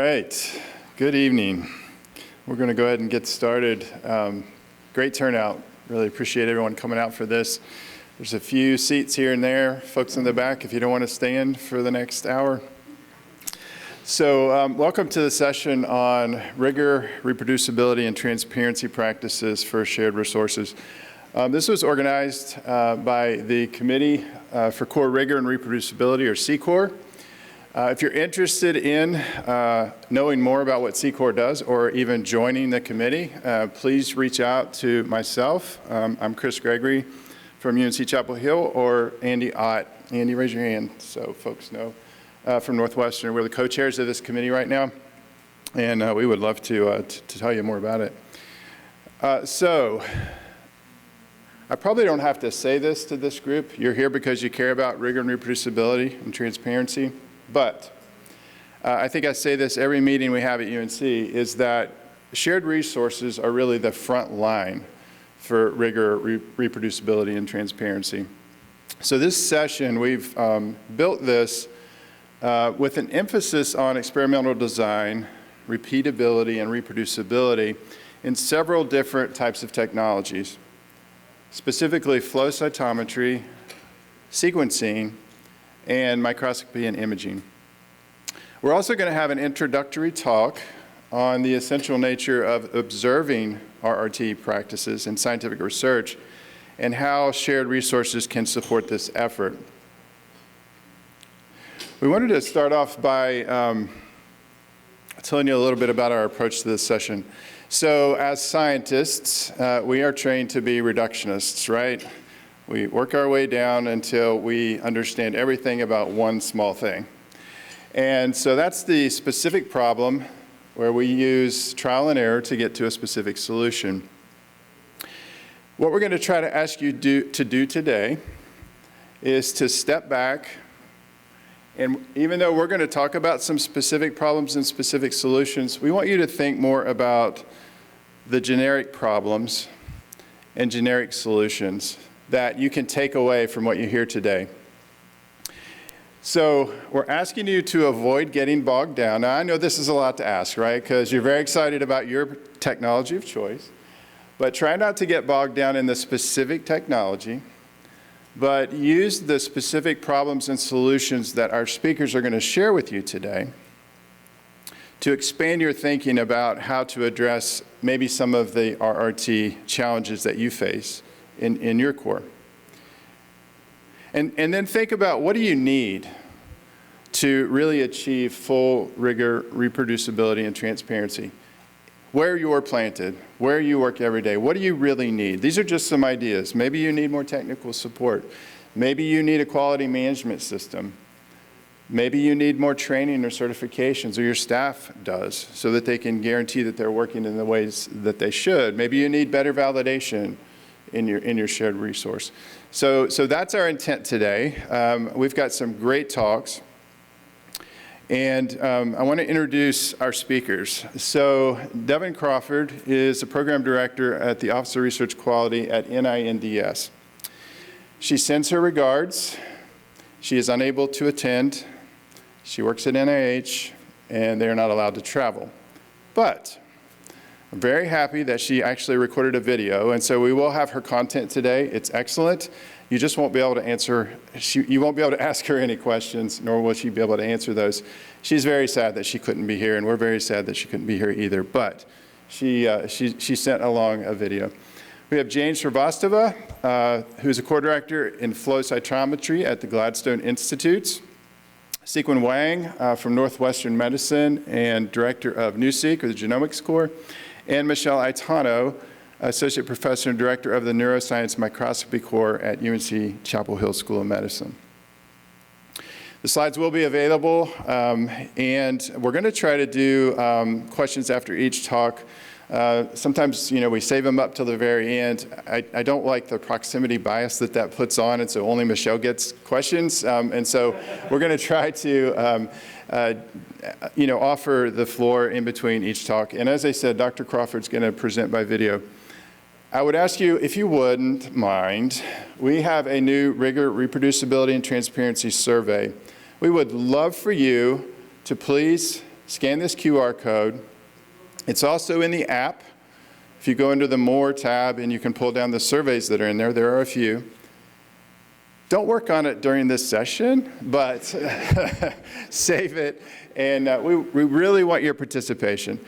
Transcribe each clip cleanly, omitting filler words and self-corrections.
All right, good evening. We're going to go ahead and get started. Great turnout. Really appreciate everyone coming out for this. There's a few seats here and there, folks in the back, if you don't want to stand for the next hour. So welcome to the session on rigor, reproducibility, and transparency practices for shared resources. This was organized by the Committee for Core Rigor and Reproducibility, or CCOR. If you're interested in knowing more about what CCOR does or even joining the committee, please reach out to myself. I'm Gregory from UNC Chapel Hill, or Andy Ott. Andy, raise your hand so folks know. From Northwestern. We're the co-chairs of this committee right now, and we would love to tell you more about it. So I probably don't have to say this to this group. You're here because you care about rigor and reproducibility and transparency. But I think I say this every meeting we have at UNC, is that shared resources are really the front line for rigor, reproducibility, and transparency. So this session, we've built this with an emphasis on experimental design, repeatability, and reproducibility in several different types of technologies, specifically flow cytometry, sequencing, and microscopy and imaging. We're also going to have an introductory talk on the essential nature of observing RRT practices in scientific research and how shared resources can support this effort. We wanted to start off by telling you a little bit about our approach to this session. So as scientists, we are trained to be reductionists, right? We work our way down until we understand everything about one small thing. And so that's the specific problem where we use trial and error to get to a specific solution. What we're going to try to ask you to do today is to step back, and even though we're going to talk about some specific problems and specific solutions, we want you to think more about the generic problems and generic solutions that you can take away from what you hear today. So we're asking you to avoid getting bogged down. Now, I know this is a lot to ask, right? Because you're very excited about your technology of choice. But try not to get bogged down in the specific technology, but use the specific problems and solutions that our speakers are going to share with you today to expand your thinking about how to address maybe some of the RRT challenges that you face in your core. And then think about, what do you need to really achieve full rigor, reproducibility, and transparency? Where you're planted, where you work every day, what do you really need? These are just some ideas. Maybe you need more technical support. Maybe you need a quality management system. Maybe you need more training or certifications, or your staff does, so that they can guarantee that they're working in the ways that they should. Maybe you need better validation in your shared resource. So that's our intent today. We've got some great talks. And I want to introduce our speakers. So Devon Crawford is the program director at the Office of Research Quality at NINDS. She sends her regards. She is unable to attend. She works at NIH, and they're not allowed to travel. But I'm very happy that she actually recorded a video, and so we will have her content today. It's excellent. You just won't be able to answer, you won't be able to ask her any questions, nor will she be able to answer those. She's very sad that she couldn't be here, and we're very sad that she couldn't be here either, but she sent along a video. We have Srivastava, who's a core director in flow cytometry at the Gladstone Institutes. Xinkun Wang from Northwestern Medicine and director of NewSeq, or the Genomics Core. And Michelle Itano, Associate Professor and Director of the Neuroscience Microscopy Core at UNC Chapel Hill School of Medicine. The slides will be available, and we're going to try to do questions after each talk. Sometimes, we save them up till the very end. I don't like the proximity bias that puts on, and so only Michelle gets questions. And so we're going to try to offer the floor in between each talk. And as I said, Dr. Crawford's going to present by video. I would ask you, if you wouldn't mind, we have a new rigor, reproducibility, and transparency survey. We would love for you to please Scan this QR code. It's also in the app. If you go into the More tab and you can pull down the surveys that are in there, there are a few. Don't work on it during this session, but save it, and we really want your participation.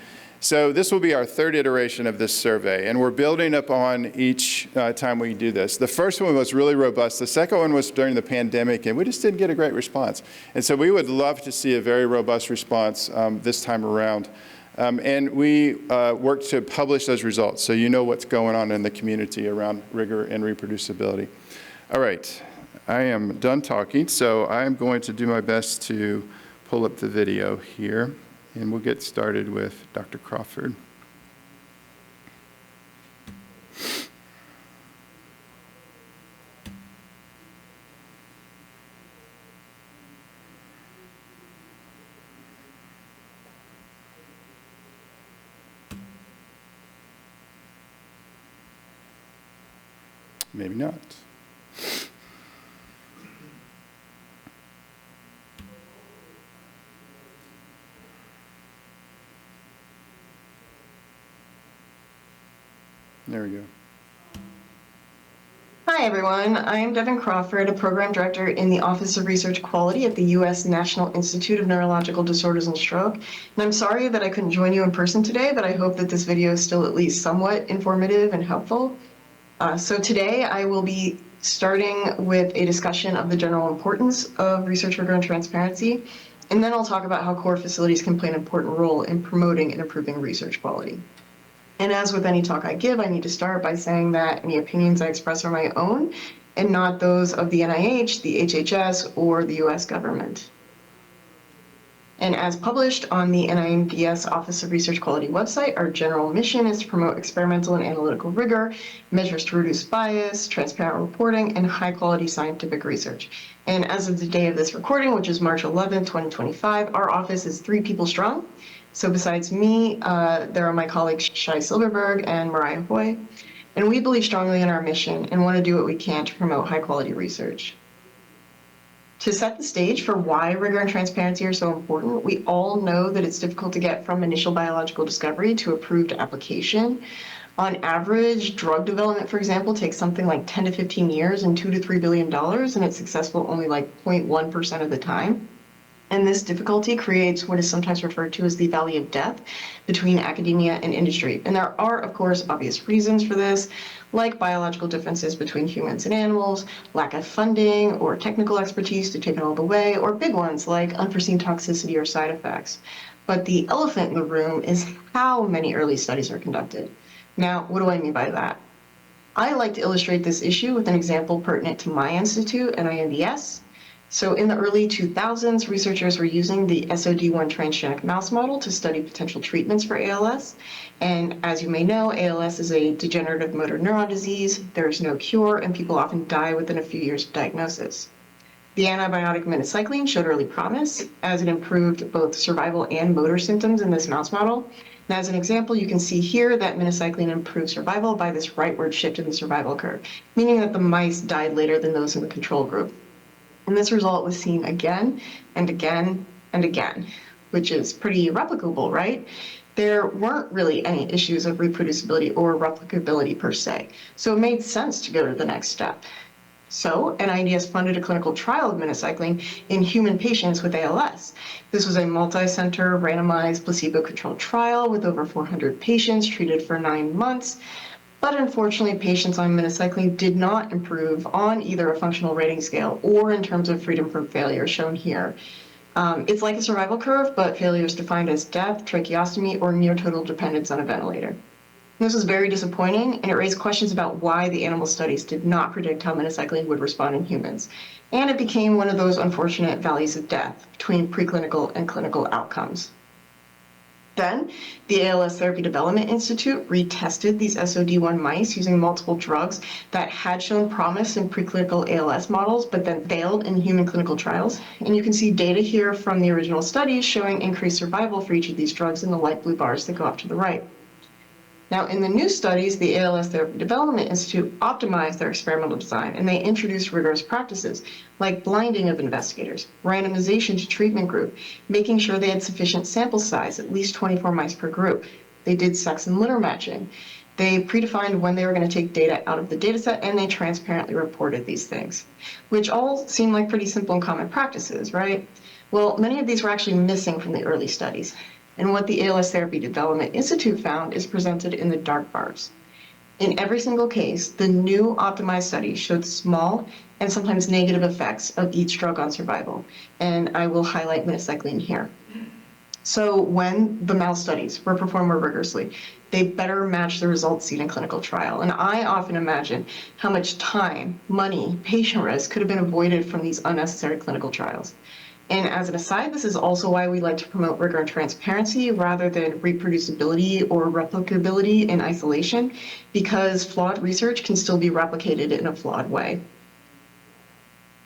So this will be our third iteration of this survey, and we're building up on each time we do this. The first one was really robust. The second one was during the pandemic, and we just didn't get a great response. And so we would love to see a very robust response this time around. And we work to publish those results so you know what's going on in the community around rigor and reproducibility. All right, I am done talking, so I am going to do my best to pull up the video here. And we'll get started with Dr. Crawford. Maybe not. There we go. Hi, everyone. I am Devon Crawford, a program director in the Office of Research Quality at the U.S. National Institute of Neurological Disorders and Stroke. And I'm sorry that I couldn't join you in person today, but I hope that this video is still at least somewhat informative and helpful. So today I will be starting with a discussion of the general importance of research rigor and transparency, and then I'll talk about how core facilities can play an important role in promoting and improving research quality. And as with any talk I give, I need to start by saying that any opinions I express are my own and not those of the NIH, the HHS, or the US government. And as published on the NINDS Office of Research Quality website, our general mission is to promote experimental and analytical rigor, measures to reduce bias, transparent reporting, and high-quality scientific research. And as of the day of this recording, which is March 11, 2025, our office is 3 people strong. So besides me, there are my colleagues Shai Silverberg and Mariah Hoy, and we believe strongly in our mission and want to do what we can to promote high-quality research. To set the stage for why rigor and transparency are so important, we all know that it's difficult to get from initial biological discovery to approved application. On average, drug development, for example, takes something like 10 to 15 years and $2 to $3 billion, and it's successful only like 0.1% of the time. And this difficulty creates what is sometimes referred to as the valley of death between academia and industry. And there are, of course, obvious reasons for this, like biological differences between humans and animals, lack of funding or technical expertise to take it all the way, or big ones like unforeseen toxicity or side effects. But the elephant in the room is how many early studies are conducted. Now, what do I mean by that? I like to illustrate this issue with an example pertinent to my institute, NINDS. So in the early 2000s, researchers were using the SOD1 transgenic mouse model to study potential treatments for ALS. And as you may know, ALS is a degenerative motor neuron disease. There is no cure, and people often die within a few years of diagnosis. The antibiotic minocycline showed early promise, as it improved both survival and motor symptoms in this mouse model. And as an example, you can see here that minocycline improved survival by this rightward shift in the survival curve, meaning that the mice died later than those in the control group. And this result was seen again and again and again, which is pretty replicable, right? There weren't really any issues of reproducibility or replicability per se, so it made sense to go to the next step. So NINDS funded a clinical trial of minocycline in human patients with ALS. This was a multi-center, randomized, placebo-controlled trial with over 400 patients treated for 9 months. But unfortunately, patients on minocycline did not improve on either a functional rating scale or in terms of freedom from failure, shown here. It's like a survival curve, but failure is defined as death, tracheostomy, or near total dependence on a ventilator. This was very disappointing, and it raised questions about why the animal studies did not predict how minocycline would respond in humans. And it became one of those unfortunate valleys of death between preclinical and clinical outcomes. Then, the ALS Therapy Development Institute retested these SOD1 mice using multiple drugs that had shown promise in preclinical ALS models, but then failed in human clinical trials. And you can see data here from the original studies showing increased survival for each of these drugs in the light blue bars that go off to the right. Now, in the new studies, the ALS Therapy Development Institute optimized their experimental design, and they introduced rigorous practices like blinding of investigators, randomization to treatment group, making sure they had sufficient sample size, at least 24 mice per group. They did sex and litter matching. They predefined when they were going to take data out of the data set, and they transparently reported these things, which all seem like pretty simple and common practices, right? Well, many of these were actually missing from the early studies. And what the ALS Therapy Development Institute found is presented in the dark bars. In every single case, the new optimized study showed small and sometimes negative effects of each drug on survival. And I will highlight minocycline here. So when the mouse studies were performed more rigorously, they better match the results seen in clinical trial. And I often imagine how much time, money, patient risk could have been avoided from these unnecessary clinical trials. And as an aside, this is also why we like to promote rigor and transparency rather than reproducibility or replicability in isolation, because flawed research can still be replicated in a flawed way.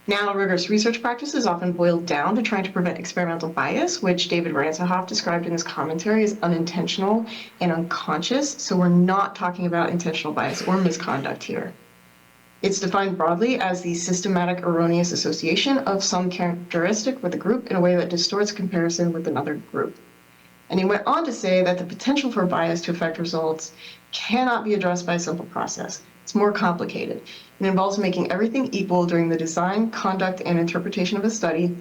Now, rigorous research practices often boil down to trying to prevent experimental bias, which David Ransohoff described in his commentary as unintentional and unconscious. So we're not talking about intentional bias or misconduct here. It's defined broadly as the systematic erroneous association of some characteristic with a group in a way that distorts comparison with another group. And he went on to say that the potential for bias to affect results cannot be addressed by a simple process. It's more complicated. It involves making everything equal during the design, conduct, and interpretation of a study,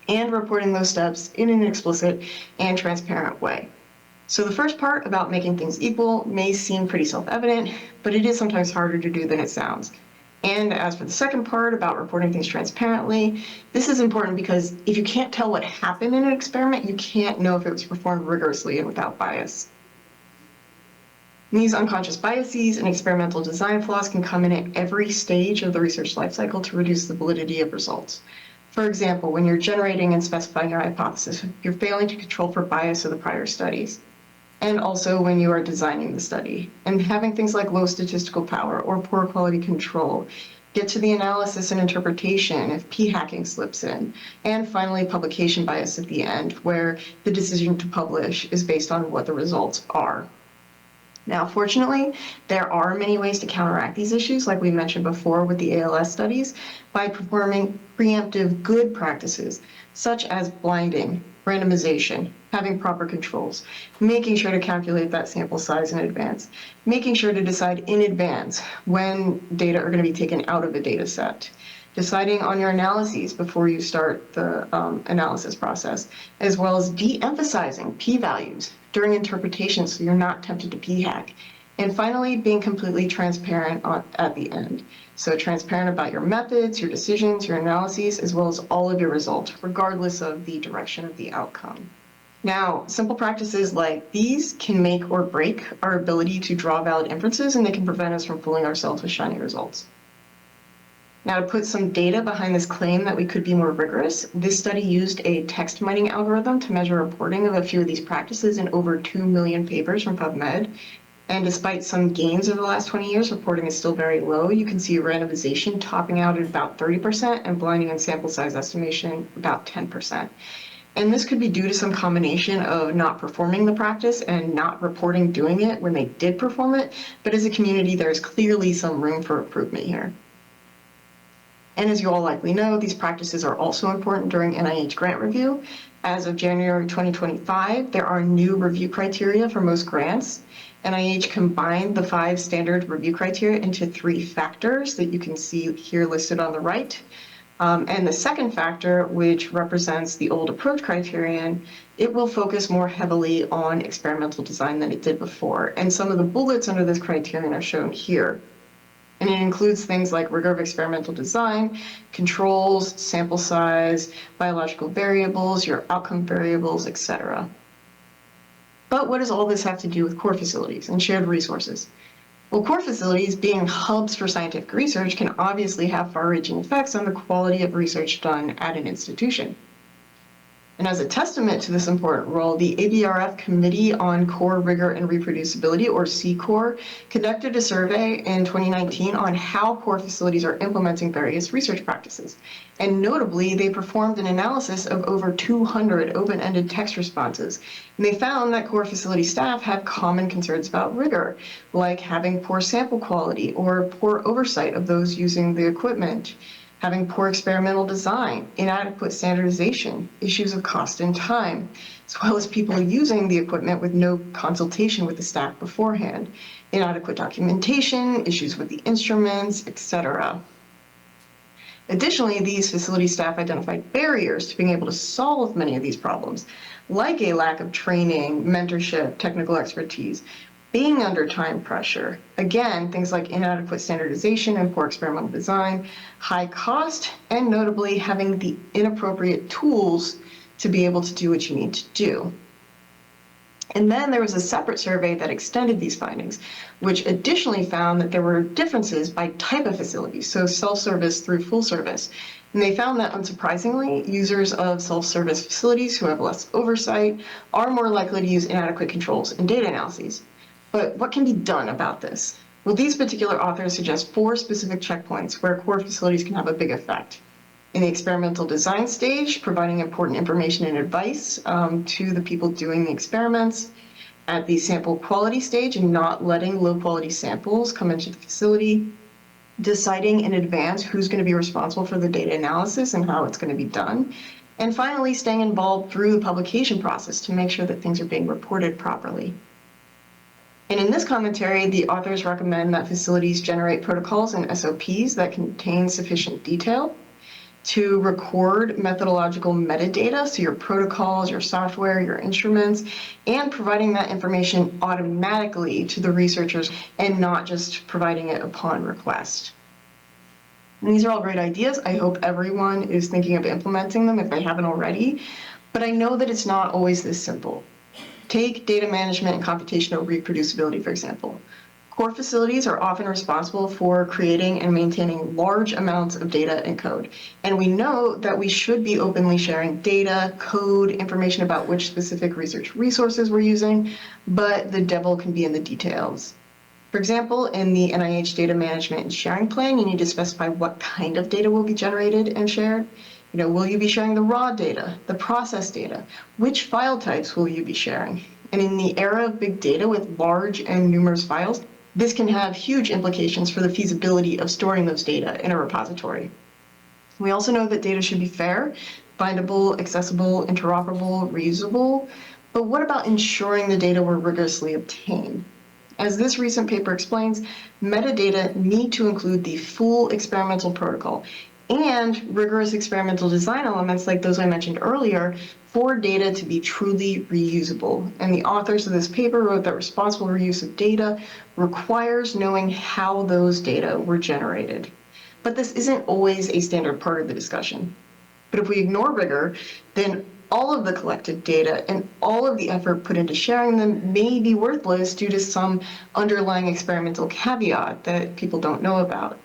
and reporting those steps in an explicit and transparent way. So the first part about making things equal may seem pretty self-evident, but it is sometimes harder to do than it sounds. And as for the second part about reporting things transparently, this is important because if you can't tell what happened in an experiment, you can't know if it was performed rigorously and without bias. These unconscious biases and experimental design flaws can come in at every stage of the research lifecycle to reduce the validity of results. For example, when you're generating and specifying your hypothesis, you're failing to control for bias of the prior studies. And also when you are designing the study. And having things like low statistical power or poor quality control get to the analysis and interpretation if p-hacking slips in. And finally, publication bias at the end, where the decision to publish is based on what the results are. Now, fortunately, there are many ways to counteract these issues, like we mentioned before with the ALS studies, by performing preemptive good practices, such as blinding, randomization, having proper controls, making sure to calculate that sample size in advance, making sure to decide in advance when data are going to be taken out of a data set, deciding on your analyses before you start the analysis process, as well as de-emphasizing p-values during interpretation so you're not tempted to p-hack. And finally, being completely transparent at the end. So transparent about your methods, your decisions, your analyses, as well as all of your results, regardless of the direction of the outcome. Now, simple practices like these can make or break our ability to draw valid inferences, and they can prevent us from fooling ourselves with shiny results. Now, to put some data behind this claim that we could be more rigorous, this study used a text mining algorithm to measure reporting of a few of these practices in over 2 million papers from PubMed. And despite some gains over the last 20 years, reporting is still very low. You can see randomization topping out at about 30% and blinding and sample size estimation about 10%. And this could be due to some combination of not performing the practice and not reporting doing it when they did perform it. But as a community, there's clearly some room for improvement here. And as you all likely know, these practices are also important during NIH grant review. As of January 2025, there are new review criteria for most grants. NIH combined the 5 standard review criteria into 3 factors that you can see here listed on the right. And the second factor, which represents the old approach criterion, it will focus more heavily on experimental design than it did before. And some of the bullets under this criterion are shown here. And it includes things like rigor of experimental design, controls, sample size, biological variables, your outcome variables, etc. But what does all this have to do with core facilities and shared resources? Well, core facilities, being hubs for scientific research, can obviously have far-reaching effects on the quality of research done at an institution. And as a testament to this important role, the ABRF Committee on Core Rigor and Reproducibility, or CCORE, conducted a survey in 2019 on how core facilities are implementing various research practices. And notably, they performed an analysis of over 200 open-ended text responses. And they found that core facility staff have common concerns about rigor, like having poor sample quality or poor oversight of those using the equipment, having poor experimental design, inadequate standardization, issues of cost and time, as well as people using the equipment with no consultation with the staff beforehand, inadequate documentation, issues with the instruments, etc. Additionally, these facility staff identified barriers to being able to solve many of these problems, like a lack of training, mentorship, technical expertise, being under time pressure. Again, things like inadequate standardization and poor experimental design, high cost, and notably having the inappropriate tools to be able to do what you need to do. And then there was a separate survey that extended these findings, which additionally found that there were differences by type of facilities, so self-service through full service. And they found that, unsurprisingly, users of self-service facilities who have less oversight are more likely to use inadequate controls and data analyses. But what can be done about this? Well, these particular authors suggest 4 specific checkpoints where core facilities can have a big effect. In the experimental design stage, providing important information and advice to the people doing the experiments. At the sample quality stage, and not letting low quality samples come into the facility. Deciding in advance who's going to be responsible for the data analysis and how it's going to be done. And finally, staying involved through the publication process to make sure that things are being reported properly. And in this commentary, the authors recommend that facilities generate protocols and SOPs that contain sufficient detail to record methodological metadata, so your protocols, your software, your instruments, and providing that information automatically to the researchers and not just providing it upon request. And these are all great ideas. I hope everyone is thinking of implementing them if they haven't already, but I know that it's not always this simple. Take data management and computational reproducibility, for example. Core facilities are often responsible for creating and maintaining large amounts of data and code. And we know that we should be openly sharing data, code, information about which specific research resources we're using, but the devil can be in the details. For example, in the NIH Data Management and Sharing Plan, you need to specify what kind of data will be generated and shared. Will you be sharing the raw data, the process data? Which file types will you be sharing? And in the era of big data with large and numerous files, this can have huge implications for the feasibility of storing those data in a repository. We also know that data should be fair, findable, accessible, interoperable, reusable, but what about ensuring the data were rigorously obtained? As this recent paper explains, metadata need to include the full experimental protocol and rigorous experimental design elements like those I mentioned earlier for data to be truly reusable. And the authors of this paper wrote that responsible reuse of data requires knowing how those data were generated. But this isn't always a standard part of the discussion. But if we ignore rigor, then all of the collected data and all of the effort put into sharing them may be worthless due to some underlying experimental caveat that people don't know about.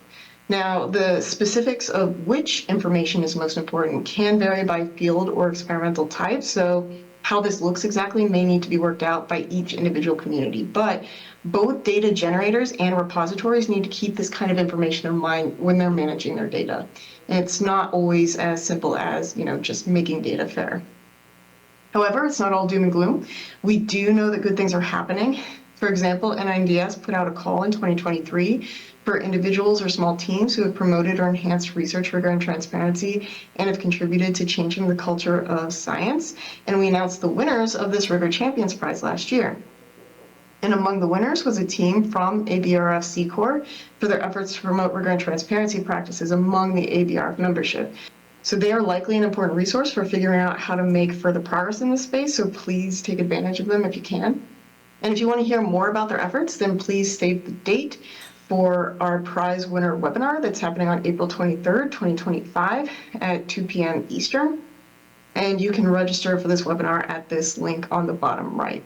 Now, the specifics of which information is most important can vary by field or experimental type, so how this looks exactly may need to be worked out by each individual community. But both data generators and repositories need to keep this kind of information in mind when they're managing their data. And it's not always as simple as, just making data fair. However, it's not all doom and gloom. We do know that good things are happening. For example, NINDS put out a call in 2023 for individuals or small teams who have promoted or enhanced research rigor and transparency and have contributed to changing the culture of science. And we announced the winners of this Rigor Champions Prize last year. And among the winners was a team from ABRF CCORE for their efforts to promote rigor and transparency practices among the ABRF membership. So they are likely an important resource for figuring out how to make further progress in this space, so please take advantage of them if you can. And if you want to hear more about their efforts, then please save the date for our prize winner webinar that's happening on April 23rd, 2025 at 2 p.m. Eastern. And you can register for this webinar at this link on the bottom right.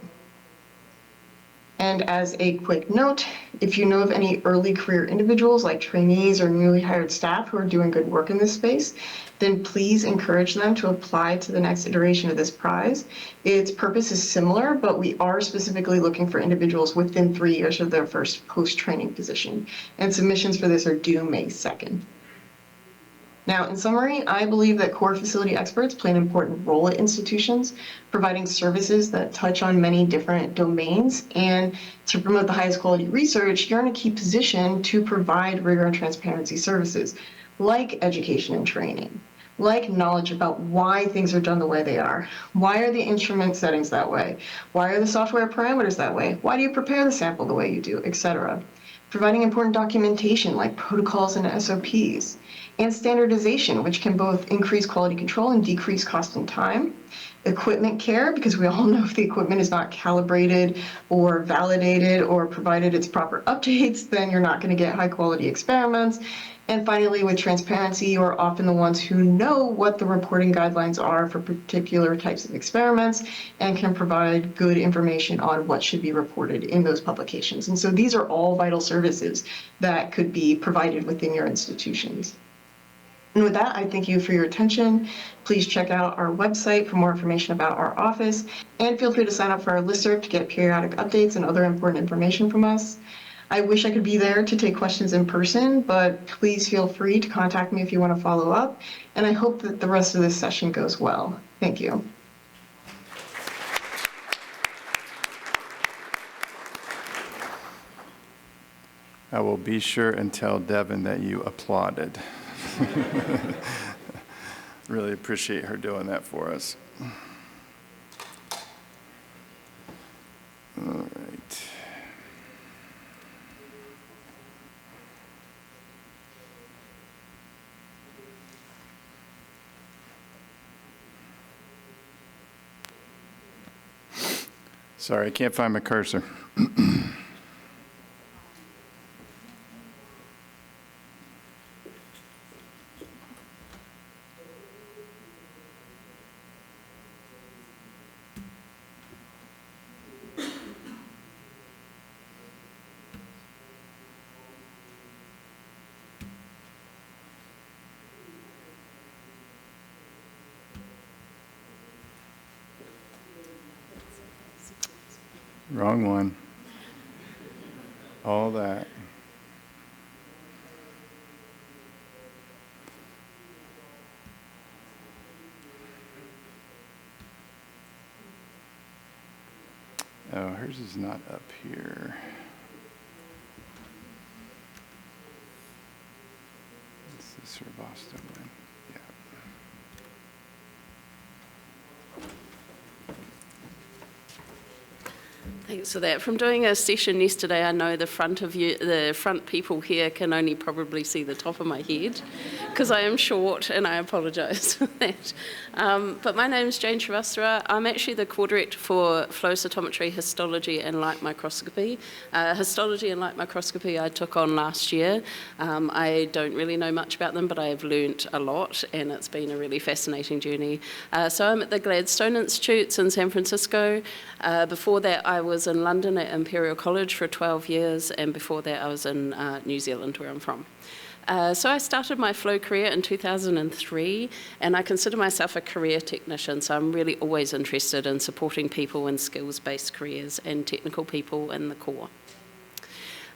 And as a quick note, if you know of any early career individuals like trainees or newly hired staff who are doing good work in this space, then please encourage them to apply to the next iteration of this prize. Its purpose is similar, but we are specifically looking for individuals within 3 years of their first post-training position. And submissions for this are due May 2nd. Now, in summary, I believe that core facility experts play an important role at institutions, providing services that touch on many different domains. And to promote the highest quality research, you're in a key position to provide rigor and transparency services, like education and training, like knowledge about why things are done the way they are. Why are the instrument settings that way? Why are the software parameters that way? Why do you prepare the sample the way you do, etc. Providing important documentation like protocols and SOPs, and standardization, which can both increase quality control and decrease cost and time. Equipment care, because we all know if the equipment is not calibrated or validated or provided its proper updates, then you're not going to get high quality experiments. And finally, with transparency, you are often the ones who know what the reporting guidelines are for particular types of experiments and can provide good information on what should be reported in those publications. And so these are all vital services that could be provided within your institutions. And with that, I thank you for your attention. Please check out our website for more information about our office, and feel free to sign up for our listserv to get periodic updates and other important information from us. I wish I could be there to take questions in person, but please feel free to contact me if you want to follow up, and I hope that the rest of this session goes well. Thank you. I will be sure and tell Devon that you applauded. Really appreciate her doing that for us. All right. Sorry, I can't find my cursor. Wrong one. All that. Oh, hers is not up here. This is Srivastava. Yeah. Thanks for that. From doing a session yesterday, I know the front people here can only probably see the top of my head because I am short, and I apologise for that. But my name is Jane Srivastava. I'm actually the co-director for flow cytometry, histology, and light microscopy. Histology and light microscopy I took on last year. I don't really know much about them, but I have learnt a lot, and it's been a really fascinating journey. So I'm at the Gladstone Institutes in San Francisco. Before that, I was in London at Imperial College for 12 years, and before that I was in New Zealand, where I'm from. So I started my flow career in 2003, and I consider myself a career technician, so I'm really always interested in supporting people in skills-based careers and technical people in the core.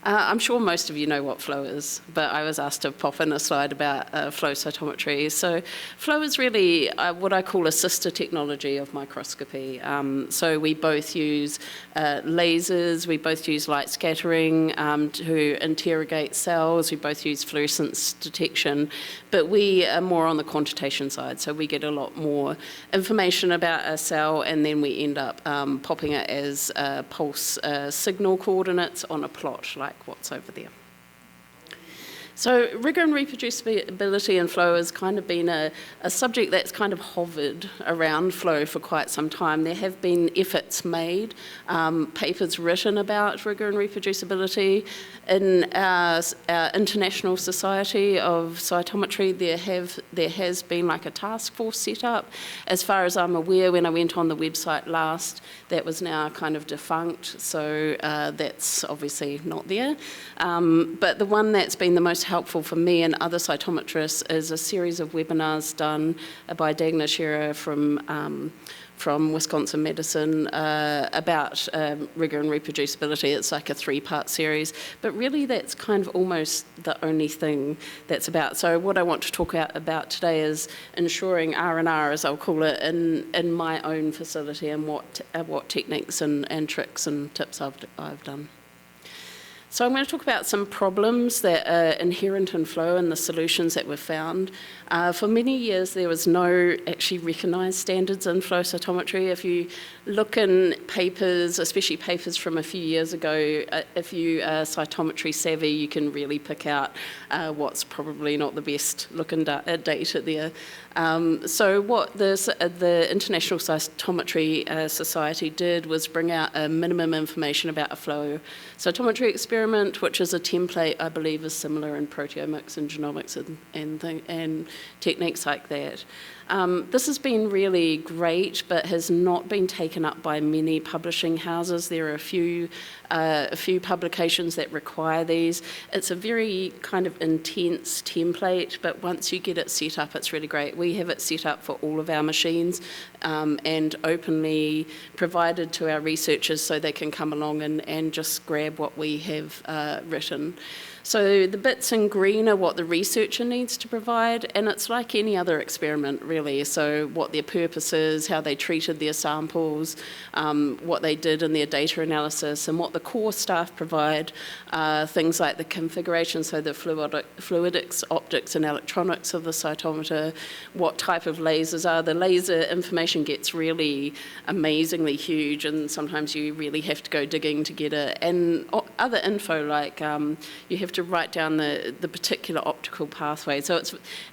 I'm sure most of you know what flow is, but I was asked to pop in a slide about flow cytometry. So flow is really what I call a sister technology of microscopy. So we both use lasers, we both use light scattering to interrogate cells, we both use fluorescence detection, but we are more on the quantitation side. So we get a lot more information about a cell, and then we end up popping it as pulse signal coordinates on a plot, like what's over there. So rigor and reproducibility in flow has kind of been a subject that's kind of hovered around flow for quite some time. There have been efforts made, papers written about rigor and reproducibility. In our International Society of Cytometry, there has been like a task force set up. As far as I'm aware, when I went on the website last, that was now kind of defunct, so that's obviously not there. But the one that's been the most helpful for me and other cytometrists is a series of webinars done by Dagna Scherer from Wisconsin Medicine about rigor and reproducibility. It's like a 3-part series, but really that's kind of almost the only thing that's about. So what I want to talk about today is ensuring R&R, as I'll call it, in my own facility, and what techniques and tricks and tips I've done. So I'm going to talk about some problems that are inherent in flow and the solutions that were found. For many years, there was no actually recognised standards in flow cytometry. If you look in papers, especially papers from a few years ago, if you are cytometry savvy, you can really pick out what's probably not the best looking data there. So what the International Cytometry Society did was bring out a minimum information about a flow cytometry experiment, which is a template I believe is similar in proteomics and genomics and techniques like that. This has been really great, but has not been taken up by many publishing houses. There are a few publications that require these. It's a very kind of intense template, but once you get it set up, it's really great. We have it set up for all of our machines and openly provided to our researchers so they can come along and just grab what we have written. So the bits in green are what the researcher needs to provide, and it's like any other experiment, really. So what their purpose is, how they treated their samples, what they did in their data analysis, and what the core staff provide, things like the configuration, so the fluidics, optics, and electronics of the cytometer, what type of lasers are. The laser information gets really amazingly huge, and sometimes you really have to go digging to get it. And other info, like you have to write down the particular optical pathway. So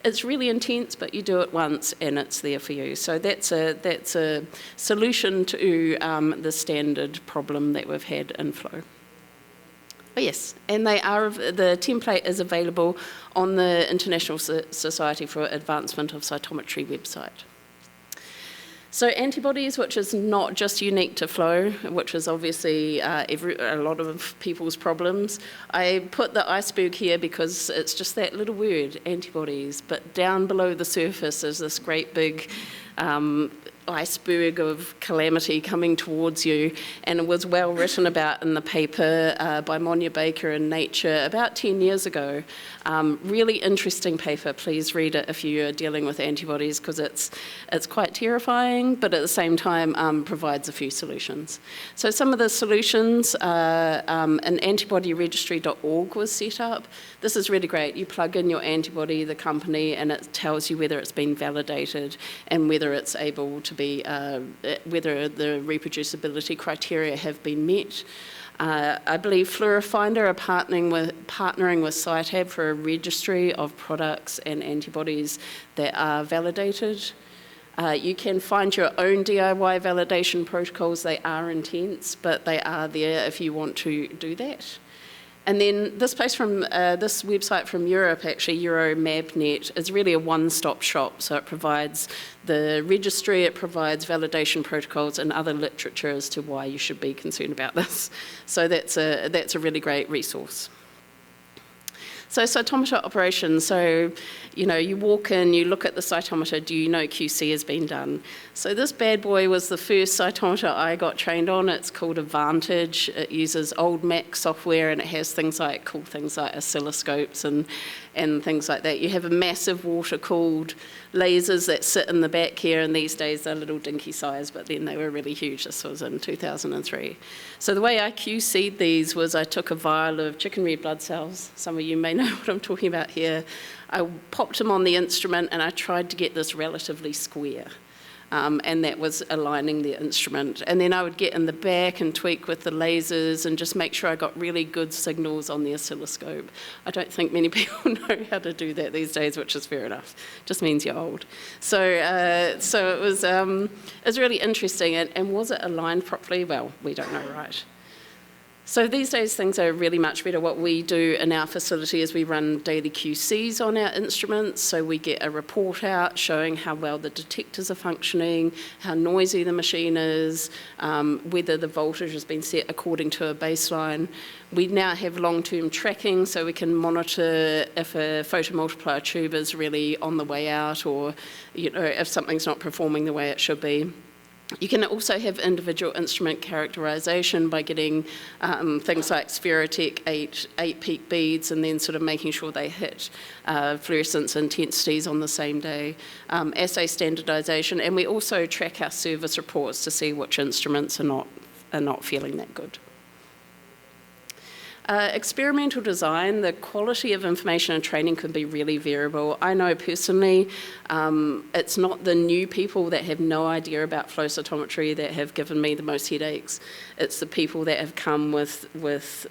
it's really intense, but you do it once and it's there for you. So that's a solution to the standard problem that we've had in flow. Oh yes, and the template is available on the International Society for Advancement of Cytometry website. So antibodies, which is not just unique to flow, which is obviously a lot of people's problems. I put the iceberg here because it's just that little word, antibodies, but down below the surface is this great big iceberg of calamity coming towards you, and it was well written about in the paper by Monia Baker in Nature about 10 years ago. Really interesting paper. Please read it if you are dealing with antibodies, because it's quite terrifying, but at the same time provides a few solutions. So some of the solutions, an antibodyregistry.org was set up. This is really great. You plug in your antibody, the company, and it tells you whether it's been validated and whether it's able to be, whether the reproducibility criteria have been met. I believe Fluorifinder are partnering with CyTab for a registry of products and antibodies that are validated. You can find your own DIY validation protocols. They are intense, but they are there if you want to do that. And then this website from Europe, actually, EuroMabNet, is really a one-stop shop. So it provides the registry, it provides validation protocols and other literature as to why you should be concerned about this. So that's a really great resource. So cytometer operations, so you walk in, you look at the cytometer, do you know QC has been done? So this bad boy was the first cytometer I got trained on. It's called Advantage. It uses old Mac software, and it has cool things like oscilloscopes and things like that. You have a massive water-cooled lasers that sit in the back here, and these days they're little dinky size, but then they were really huge. This was in 2003. So the way I QC'd these was I took a vial of chicken red blood cells. Some of you may know what I'm talking about here. I popped them on the instrument, and I tried to get this relatively square. and that was aligning the instrument. And then I would get in the back and tweak with the lasers and just make sure I got really good signals on the oscilloscope. I don't think many people know how to do that these days, which is fair enough. Just means you're old. So it was really interesting. And was it aligned properly? Well, we don't know, right? So these days things are really much better. What we do in our facility is we run daily QCs on our instruments. So we get a report out showing how well the detectors are functioning, how noisy the machine is, whether the voltage has been set according to a baseline. We now have long-term tracking, so we can monitor if a photomultiplier tube is really on the way out, or if something's not performing the way it should be. You can also have individual instrument characterization by getting things like Spherotech 8-peak beads and then sort of making sure they hit fluorescence intensities on the same day, assay standardization, and we also track our service reports to see which instruments are not feeling that good. Experimental design, the quality of information and training can be really variable. I know personally it's not the new people that have no idea about flow cytometry that have given me the most headaches. It's the people that have come with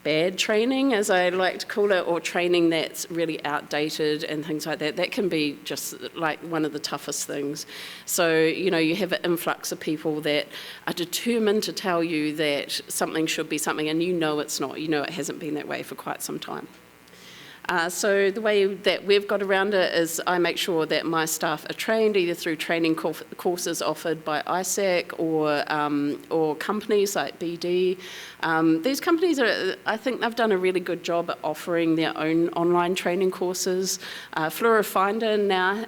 bad training, as I like to call it, or training that's really outdated and things like that. That can be just like one of the toughest things. So, you have an influx of people that are determined to tell you that something should be something, and it's not. It hasn't been that way for quite some time. So the way that we've got around it is I make sure that my staff are trained either through training courses offered by ISAC or companies like BD. These companies I think they've done a really good job at offering their own online training courses. Fluorofinder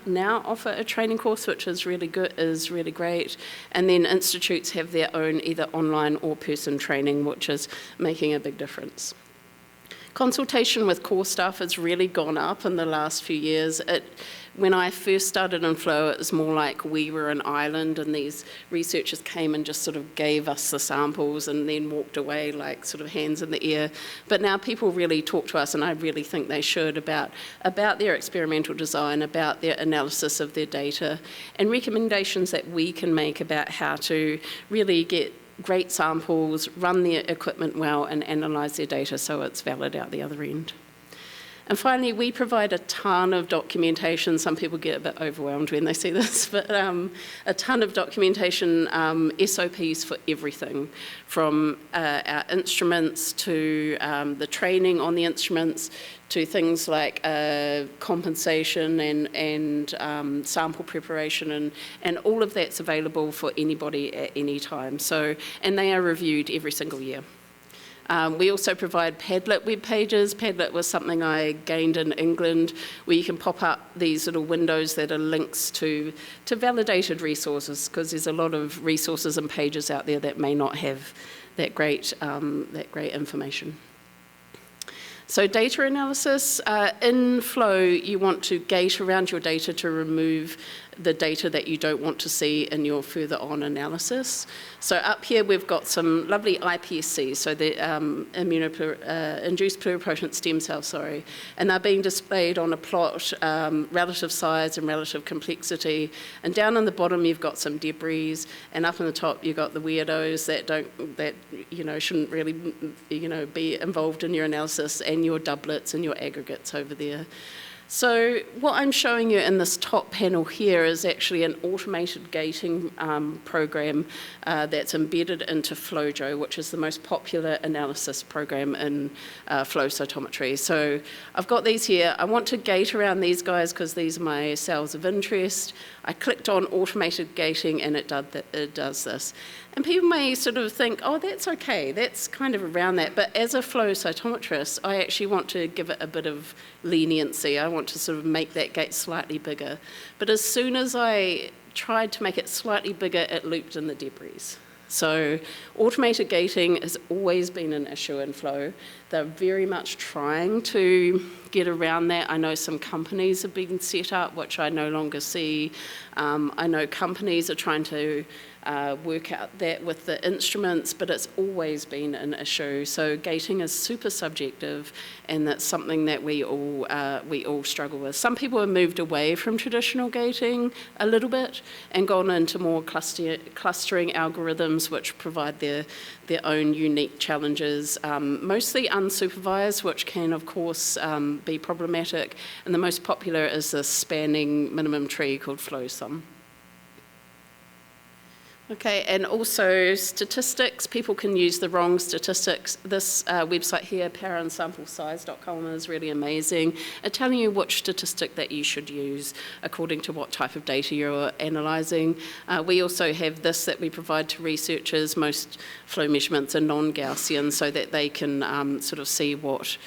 now offer a training course, which is really good, is really great. And then institutes have their own either online or person training, which is making a big difference. Consultation with core staff has really gone up in the last few years. When I first started in flow, it was more like we were an island and these researchers came and just sort of gave us the samples and then walked away like sort of hands in the air. But now people really talk to us, and I really think they should, about their experimental design, about their analysis of their data, and recommendations that we can make about how to really get great samples, run their equipment well, and analyse their data so it's valid out the other end. And finally, we provide a ton of documentation. Some people get a bit overwhelmed when they see this, but a ton of documentation, SOPs for everything, from our instruments to the training on the instruments, to things like compensation and sample preparation, and all of that's available for anybody at any time. And they are reviewed every single year. We also provide Padlet web pages. Padlet was something I gained in England, where you can pop up these little windows that are links to validated resources, because there's a lot of resources and pages out there that may not have that great information. So data analysis, in flow you want to gate around your data to remove the data that you don't want to see in your further on analysis. So up here we've got some lovely iPSCs, so the induced pluripotent stem cells, and they're being displayed on a plot, relative size and relative complexity, and down on the bottom you've got some debris, and up on the top you've got the weirdos that shouldn't really be involved in your analysis, and your doublets and your aggregates over there. So what I'm showing you in this top panel here is actually an automated gating program that's embedded into FlowJo, which is the most popular analysis program in flow cytometry. So I've got these here. I want to gate around these guys because these are my cells of interest. I clicked on automated gating and it does this. And people may sort of think, oh, that's okay, that's kind of around that. But as a flow cytometrist, I actually want to give it a bit of leniency. I want to sort of make that gate slightly bigger. But as soon as I tried to make it slightly bigger, it looped in the debris. So automated gating has always been an issue in flow. They're very much trying to get around that. I know some companies have been set up, which I no longer see. I know companies are trying to work out that with the instruments, but it's always been an issue. So gating is super subjective, and that's something that we all struggle with. Some people have moved away from traditional gating a little bit and gone into more clustering algorithms, which provide their own unique challenges, mostly unsupervised, which can, of course, be problematic. And the most popular is the spanning minimum tree called FlowSum. Okay, and also statistics. People can use the wrong statistics. This website here, parensamplesize.com, is really amazing at telling you which statistic that you should use according to what type of data you're analysing. We also have this that we provide to researchers. Most flow measurements are non-Gaussian, so that they can sort of see what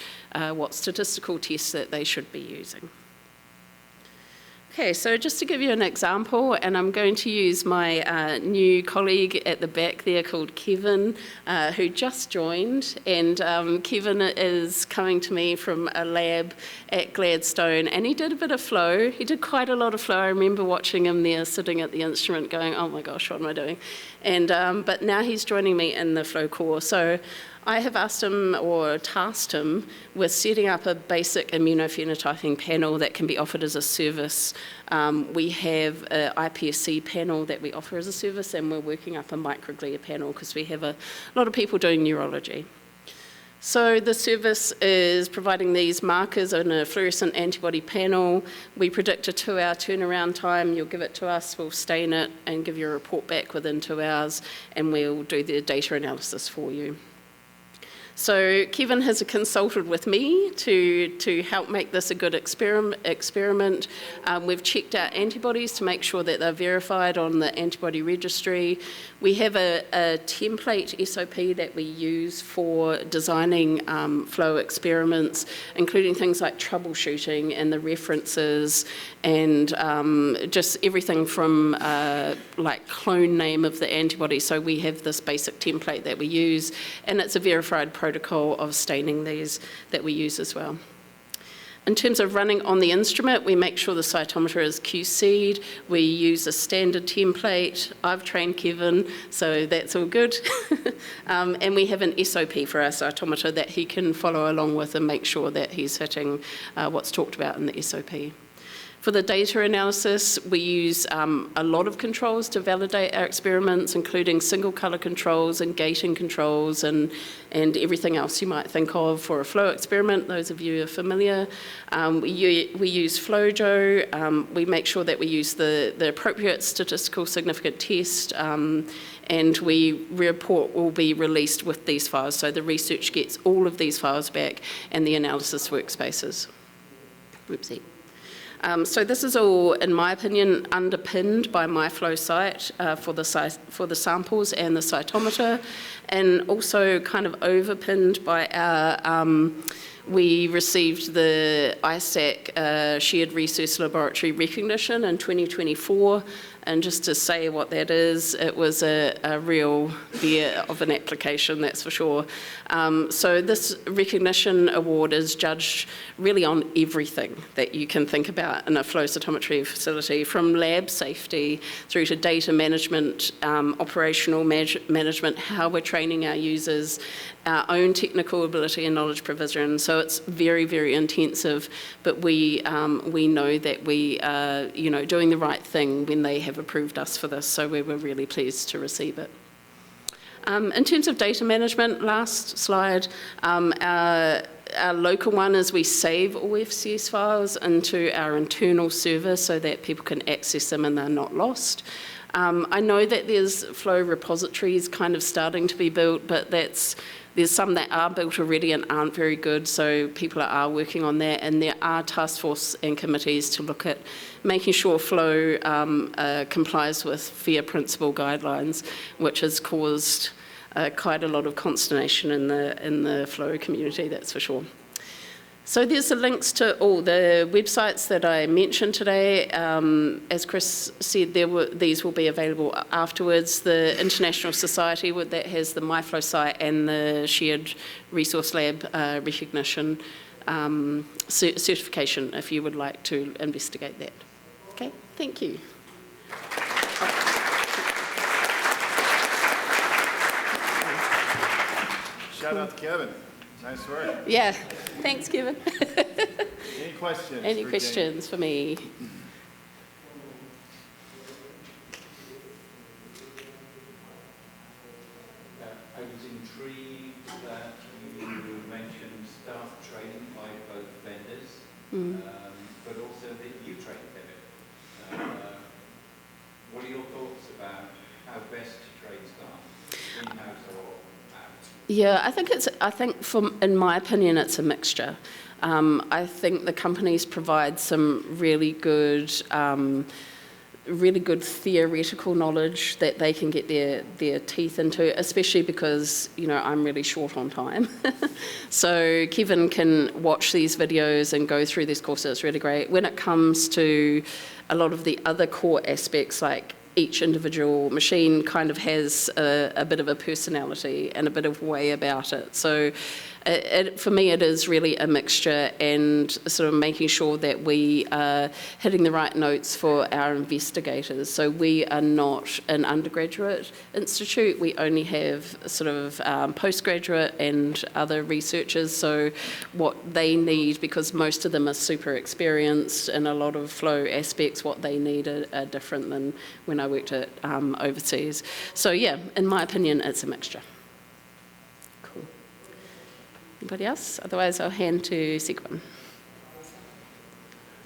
statistical tests that they should be using. Okay, so just to give you an example, and I'm going to use my new colleague at the back there called Kevin, who just joined, and Kevin is coming to me from a lab at Gladstone, and he did a bit of flow. He did quite a lot of flow. I remember watching him there sitting at the instrument going, oh my gosh, what am I doing? And but now he's joining me in the flow core. So I have asked him or tasked him with setting up a basic immunophenotyping panel that can be offered as a service. We have an iPSC panel that we offer as a service, and we're working up a microglia panel because we have a lot of people doing neurology. So the service is providing these markers on a fluorescent antibody panel. We predict a 2-hour turnaround time. You'll give it to us, we'll stain it and give you a report back within 2 hours, and we'll do the data analysis for you. So Kevin has consulted with me to help make this a good experiment. We've checked our antibodies to make sure that they're verified on the antibody registry. We have a template SOP that we use for designing flow experiments, including things like troubleshooting and the references and just everything from like clone name of the antibody. So we have this basic template that we use, and it's a verified protocol of staining these that we use as well. In terms of running on the instrument, we make sure the cytometer is QC'd. We use a standard template. I've trained Kevin, so that's all good. And we have an SOP for our cytometer that he can follow along with and make sure that he's hitting what's talked about in the SOP. For the data analysis, we use a lot of controls to validate our experiments, including single colour controls and gating controls and everything else you might think of for a flow experiment. Those of you who are familiar. We use FlowJo. We make sure that we use the appropriate statistical significant test, and report will be released with these files. So the research gets all of these files back and the analysis workspaces. Oopsie. So this is all, in my opinion, underpinned by MyFlowSite for the samples and the cytometer, and also kind of overpinned by our, we received the ISAC Shared Research Laboratory recognition in 2024. And just to say what that is, it was a real bear of an application, that's for sure. So this recognition award is judged really on everything that you can think about in a flow cytometry facility, from lab safety through to data management, operational management, how we're training our users, our own technical ability and knowledge provision. So it's very, very intensive, but we know that we are, doing the right thing when they have approved us for this, so we were really pleased to receive it. In terms of data management, last slide, our local one is we save all FCS files into our internal server so that people can access them and they're not lost. I know that there's flow repositories kind of starting to be built, but there's some that are built already and aren't very good, so people are working on that, and there are task force and committees to look at making sure flow complies with FAIR principle guidelines, which has caused quite a lot of consternation in the flow community, that's for sure. So there's the links to all the websites that I mentioned today. As Chris said, these will be available afterwards. The International Society that has the MyFlowSite and the Shared Resource Lab recognition certification, if you would like to investigate that. Okay, thank you. Shout out to Kevin. Nice work. Yeah, thanks, Kevin. Any questions? Any for questions for me? I was intrigued that you mentioned staff training by both vendors, but also that you train them. What are your thoughts about how best to train staff, in-house or out? Yeah, I think in my opinion, it's a mixture. I think the companies provide some really good theoretical knowledge that they can get their teeth into, especially because, I'm really short on time. So Kevin can watch these videos and go through these courses. It's really great. When it comes to a lot of the other core aspects, like each individual machine kind of has a bit of a personality and a bit of way about it. So for me, it is really a mixture, and sort of making sure that we are hitting the right notes for our investigators. So we are not an undergraduate institute. We only have sort of postgraduate and other researchers. So what they need, because most of them are super experienced in a lot of flow aspects, what they need are different than when I worked at overseas. So yeah, in my opinion, it's a mixture. Cool. Anybody else? Otherwise, I'll hand to Xinkun.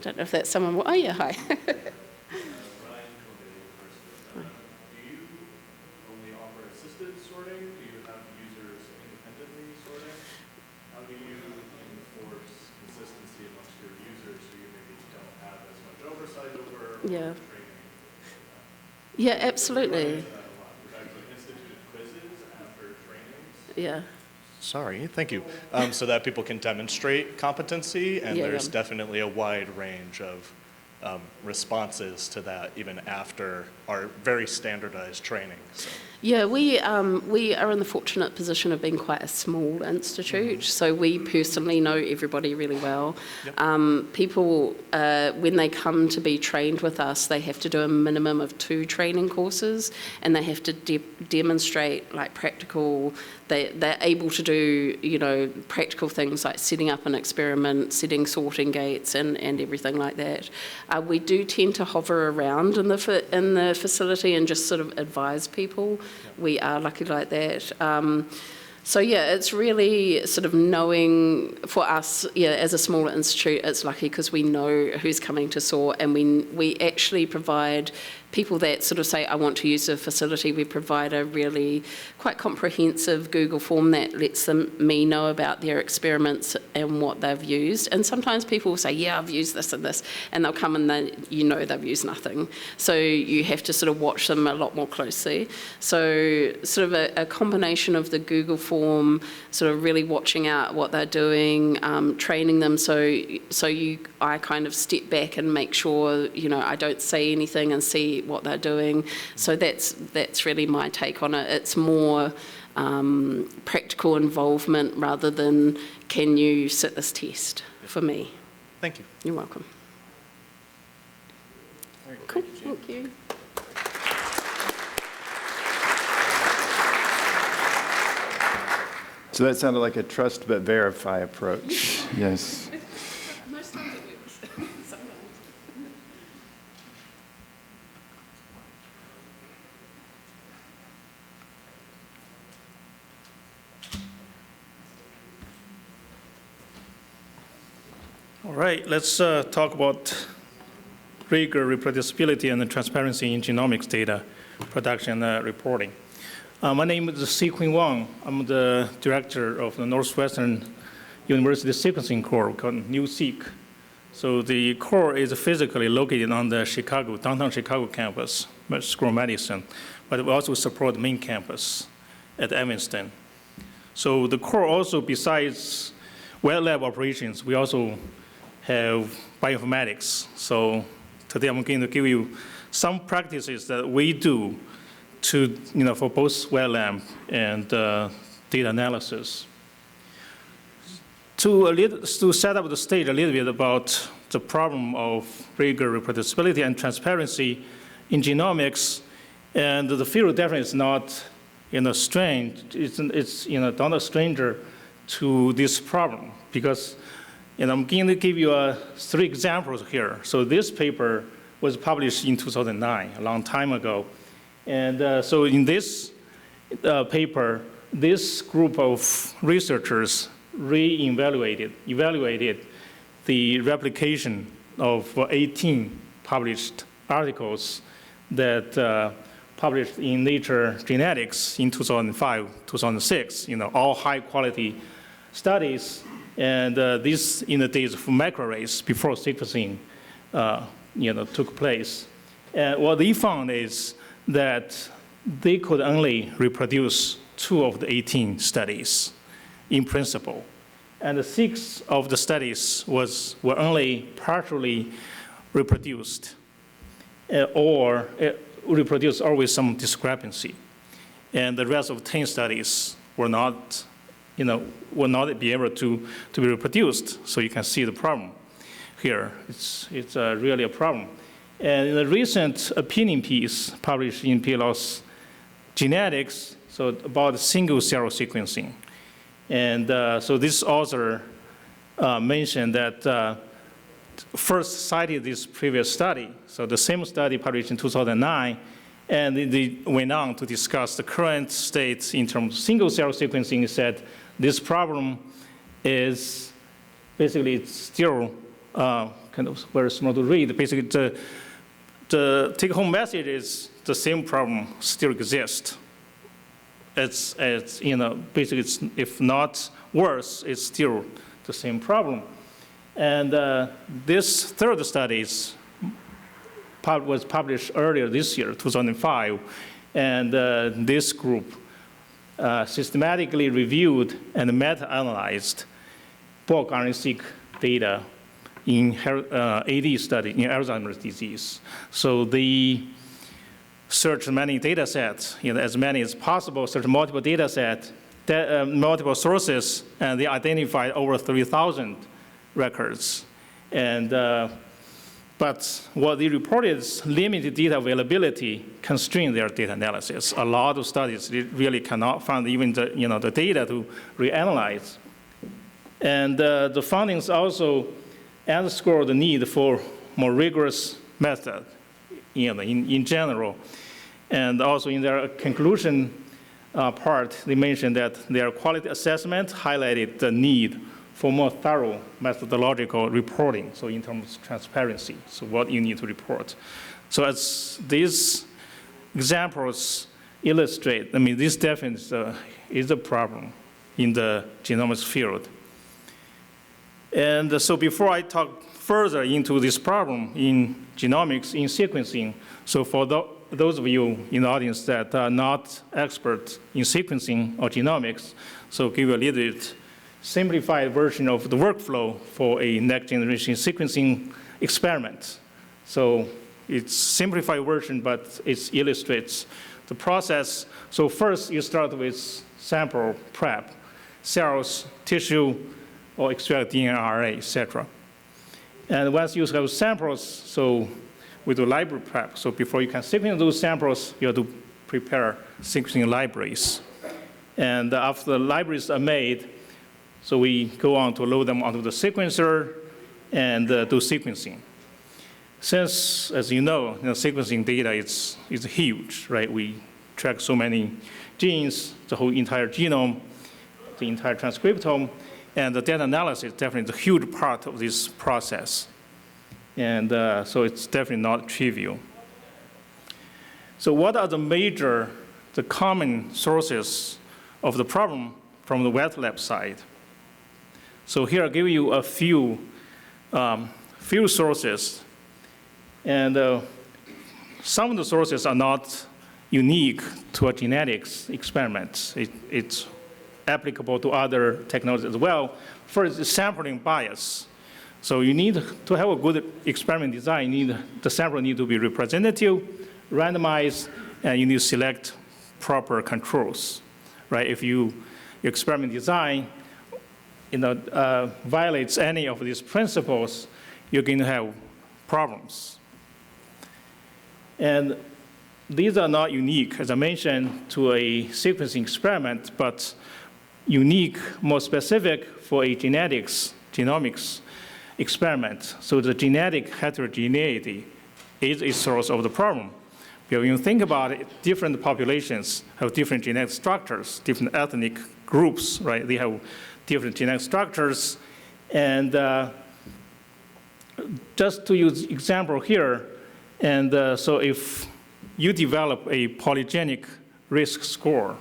Don't know if that's someone. Oh yeah, hi. Do you only offer assisted sorting? Do you have users independently sorting? How do you enforce consistency amongst your users so you maybe don't have as much oversight over Yeah. training? Yeah, absolutely. We've actually instituted quizzes after trainings. Yeah. Sorry, thank you. So that people can demonstrate competency, and Yeah, there's yeah. definitely a wide range of responses to that, even after our very standardized training. So. Yeah, we are in the fortunate position of being quite a small institute, so we personally know everybody really well. Yep. People, when they come to be trained with us, they have to do a minimum of 2 training courses, and they have to demonstrate like practical. They're able to do practical things like setting up an experiment, setting sorting gates, and everything like that. We do tend to hover around in the facility and just sort of advise people. We are lucky like that. So yeah, it's really sort of knowing for us, as a smaller institute, it's lucky because we know who's coming to sort, and we actually provide people that sort of say, I want to use the facility. We provide a really quite comprehensive Google form that lets me know about their experiments and what they've used. And sometimes people will say, yeah, I've used this and this, and they'll come and they've used nothing. So you have to sort of watch them a lot more closely. So sort of a combination of the Google form, sort of really watching out what they're doing, training them. I kind of step back and make sure, I don't say anything and see what they're doing. So that's really my take on it. It's more practical involvement rather than can you sit this test for me. Thank you. You're welcome. Cool, thank you. So that sounded like a trust but verify approach. Yes. Most times it works. Sometimes. All right, let's talk about Rigor, reproducibility, and transparency in genomics data production and reporting. My name is Xinkun Wang. I'm the director of the Northwestern University Sequencing Core called NewSeq. So the core is physically located on the downtown Chicago campus, School of Medicine, but we also support the main campus at Evanston. So the core also, besides wet lab operations, we also have bioinformatics. So today I'm going to give you some practices that we do for both wet lab and data analysis. To set up the stage a little bit about the problem of rigor, reproducibility, and transparency in genomics, and the field definitely is not strange. It's not a stranger to this problem because I'm going to give you 3 examples here. So this paper was published in 2009, a long time ago. And so in this paper, this group of researchers evaluated the replication of 18 published articles that published in Nature Genetics in 2005, 2006, all high quality studies. And this in the days of microarrays before sequencing took place. And what they found is that they could only reproduce 2 of the 18 studies in principle. And the 6 of the studies were only partially reproduced or reproduced or with some discrepancy. And the rest of 10 studies were not be able to be reproduced. So you can see the problem here. It's really a problem. And in a recent opinion piece published in PLOS Genetics, so about single-cell sequencing. And so this author mentioned that first cited this previous study, so the same study published in 2009, and they went on to discuss the current state in terms of single-cell sequencing. He said this problem is basically it's still kind of very small to read. Basically, the take-home message is the same problem still exists. It's basically it's, if not worse, it's still the same problem. And this third study was published earlier this year, 2005, and this group systematically reviewed and meta-analyzed bulk RNA-seq data in AD study in Alzheimer's disease. So they searched many data sets, as many as possible, searched multiple data sets, multiple sources, and they identified over 3,000 records. And but what they reported is limited data availability constrained their data analysis. A lot of studies really cannot find even the data to reanalyze. And the findings also underscore the need for more rigorous method, in general. And also in their conclusion part, they mentioned that their quality assessment highlighted the need for more thorough methodological reporting, so in terms of transparency, so what you need to report. So as these examples illustrate, this definitely is a problem in the genomics field. And so before I talk further into this problem in genomics, in sequencing, so for those of you in the audience that are not experts in sequencing or genomics, so give you a little bit simplified version of the workflow for a next generation sequencing experiment. So it's simplified version, but it illustrates the process. So first you start with sample prep, cells, tissue, or extract DNA, RNA, etc. And once you have samples, so we do library prep. So before you can sequence those samples, you have to prepare sequencing libraries. And after the libraries are made, so we go on to load them onto the sequencer and do sequencing. Since, as you know, sequencing data is huge, right? We track so many genes, the whole entire genome, the entire transcriptome, and the data analysis definitely is a huge part of this process. And so it's definitely not trivial. So what are the common sources of the problem from the wet lab side? So here I'll give you a few sources. And some of the sources are not unique to a genetics experiment. It's applicable to other technologies as well. First, the sampling bias. So you need to have a good experiment design. The sample need to be representative, randomized, and you need to select proper controls, right? If your experiment design violates any of these principles, you're going to have problems. And these are not unique, as I mentioned, to a sequencing experiment, but unique, more specific for a genomics experiment. So the genetic heterogeneity is a source of the problem. When you think about it, different populations have different genetic structures, different ethnic groups, right? They have different genetic structures. And just to use example here, and so if you develop a polygenic risk score,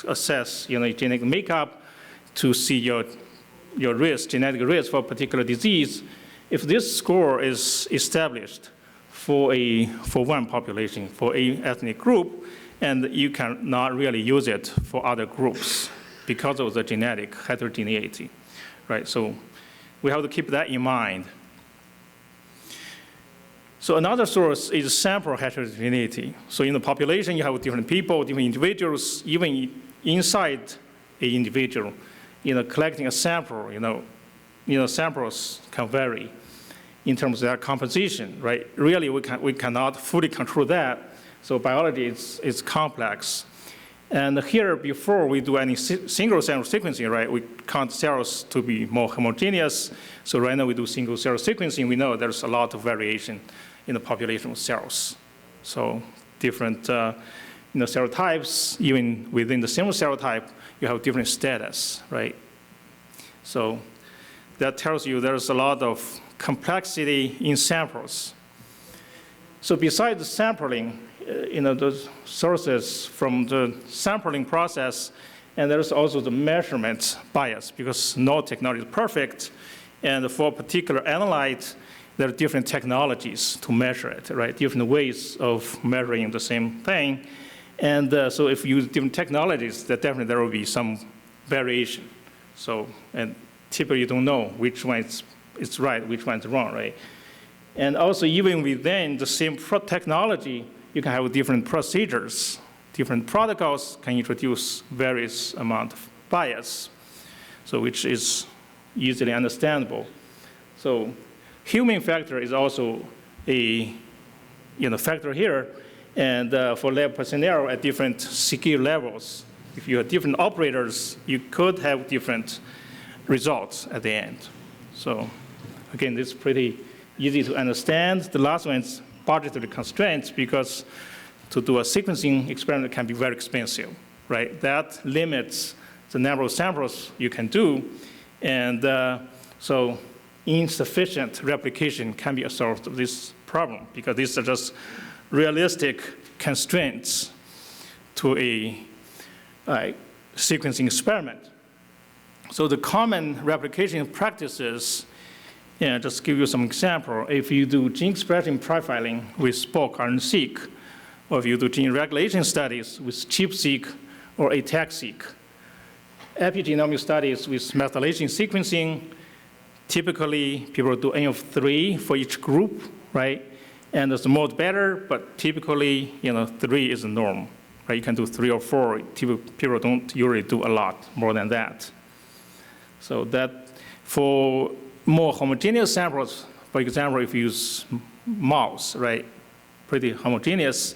assess genetic makeup to see your risk, genetic risk for a particular disease, if this score is established for one population, for a ethnic group, and you cannot really use it for other groups because of the genetic heterogeneity, right? So we have to keep that in mind. So another source is sample heterogeneity. So in the population, you have different people, different individuals, even inside an individual, collecting a sample, samples can vary in terms of their composition, right? Really, we cannot fully control that. So biology is complex. And here, before we do any single cell sequencing, right, we count cells to be more homogeneous. So right now we do single cell sequencing. We know there's a lot of variation in the population of cells. So different cell types, even within the same cell type, you have different status, right? So that tells you there's a lot of complexity in samples. So besides the sampling, those sources from the sampling process, and there's also the measurement bias, because no technology is perfect, and for a particular analyte, there are different technologies to measure it, right? Different ways of measuring the same thing. And so if you use different technologies, definitely there will be some variation. So, and typically you don't know which one is right, which one is wrong, right? And also even within the same technology, you can have different procedures. Different protocols can introduce various amount of bias, so which is easily understandable. So human factor is also a factor here, and for lab personnel at different skill levels, if you have different operators, you could have different results at the end. So again, this is pretty easy to understand. The last one is budgetary constraints, because to do a sequencing experiment can be very expensive, right? That limits the number of samples you can do, and so insufficient replication can be a source of this problem, because these are just realistic constraints to a sequencing experiment. So the common replication practices, just give you some example. If you do gene expression profiling with SPOC RNA-seq, or if you do gene regulation studies with ChIP-seq or ATAC-seq, epigenomic studies with methylation sequencing, typically people do N of 3 for each group, right? And the more the better, but typically, 3 is the norm, right? You can do 3 or 4. People don't usually do a lot more than that. So that for more homogeneous samples, for example, if you use mouse, right, pretty homogeneous,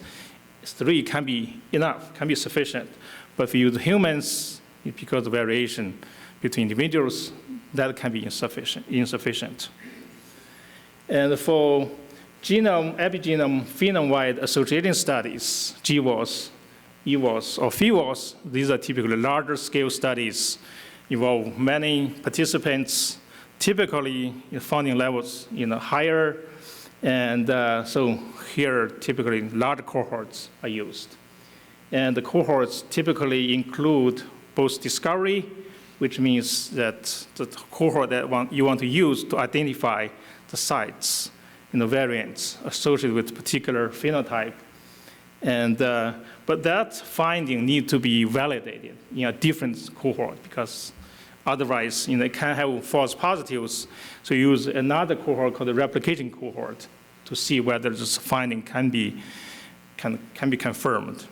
3 can be enough, can be sufficient. But if you use humans, because of variation between individuals, that can be insufficient. And for genome, epigenome, phenome-wide association studies, GWAS, EWAS, or PHEWAS, these are typically larger scale studies, involve many participants, typically funding levels higher, and so here typically large cohorts are used. And the cohorts typically include both discovery, which means that the cohort that you want to use to identify the sites, variants associated with particular phenotype. And, but that finding needs to be validated in a different cohort, because otherwise, it can have false positives. So you use another cohort called the replication cohort to see whether this finding can be confirmed.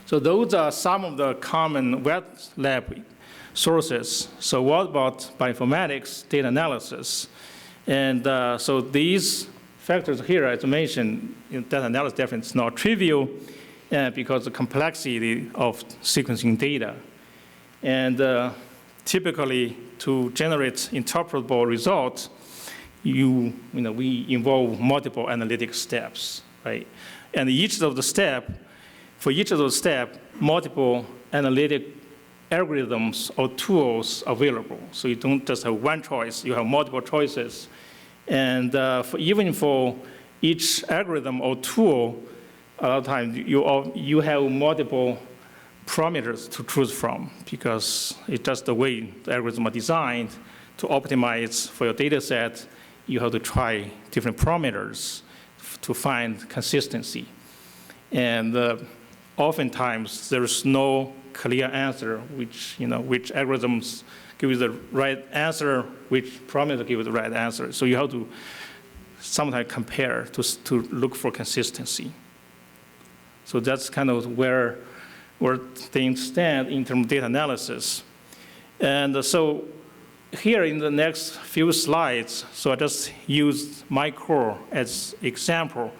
So those are some of the common wet lab sources. So what about bioinformatics, data analysis? And so these factors here, as I mentioned, data analysis definitely is not trivial because the complexity of sequencing data. And typically, to generate interpretable results, we involve multiple analytic steps, right? And for each of those steps, multiple analytic algorithms or tools available. So you don't just have one choice, you have multiple choices. And even for each algorithm or tool, a lot of times you have multiple parameters to choose from because it's just the way the algorithms are designed to optimize for your data set. You have to try different parameters to find consistency. And oftentimes there's no clear answer which algorithms give you the right answer, which parameter give you the right answer. So you have to sometimes compare to look for consistency. So that's kind of where things stand in terms of data analysis. And so here in the next few slides, so I just used my core as example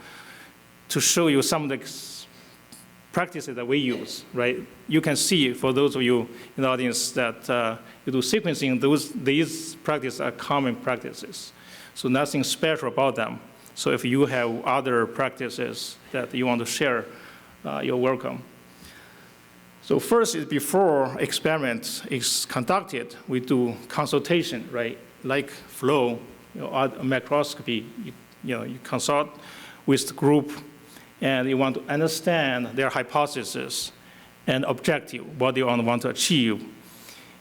to show you some of the practices that we use, right? You can see for those of you in the audience that you do sequencing, these practices are common practices. So nothing special about them. So if you have other practices that you want to share, you're welcome. So first is before experiment is conducted, we do consultation, right? Like flow, microscopy, you consult with the group and you want to understand their hypothesis and objective, what they want to achieve.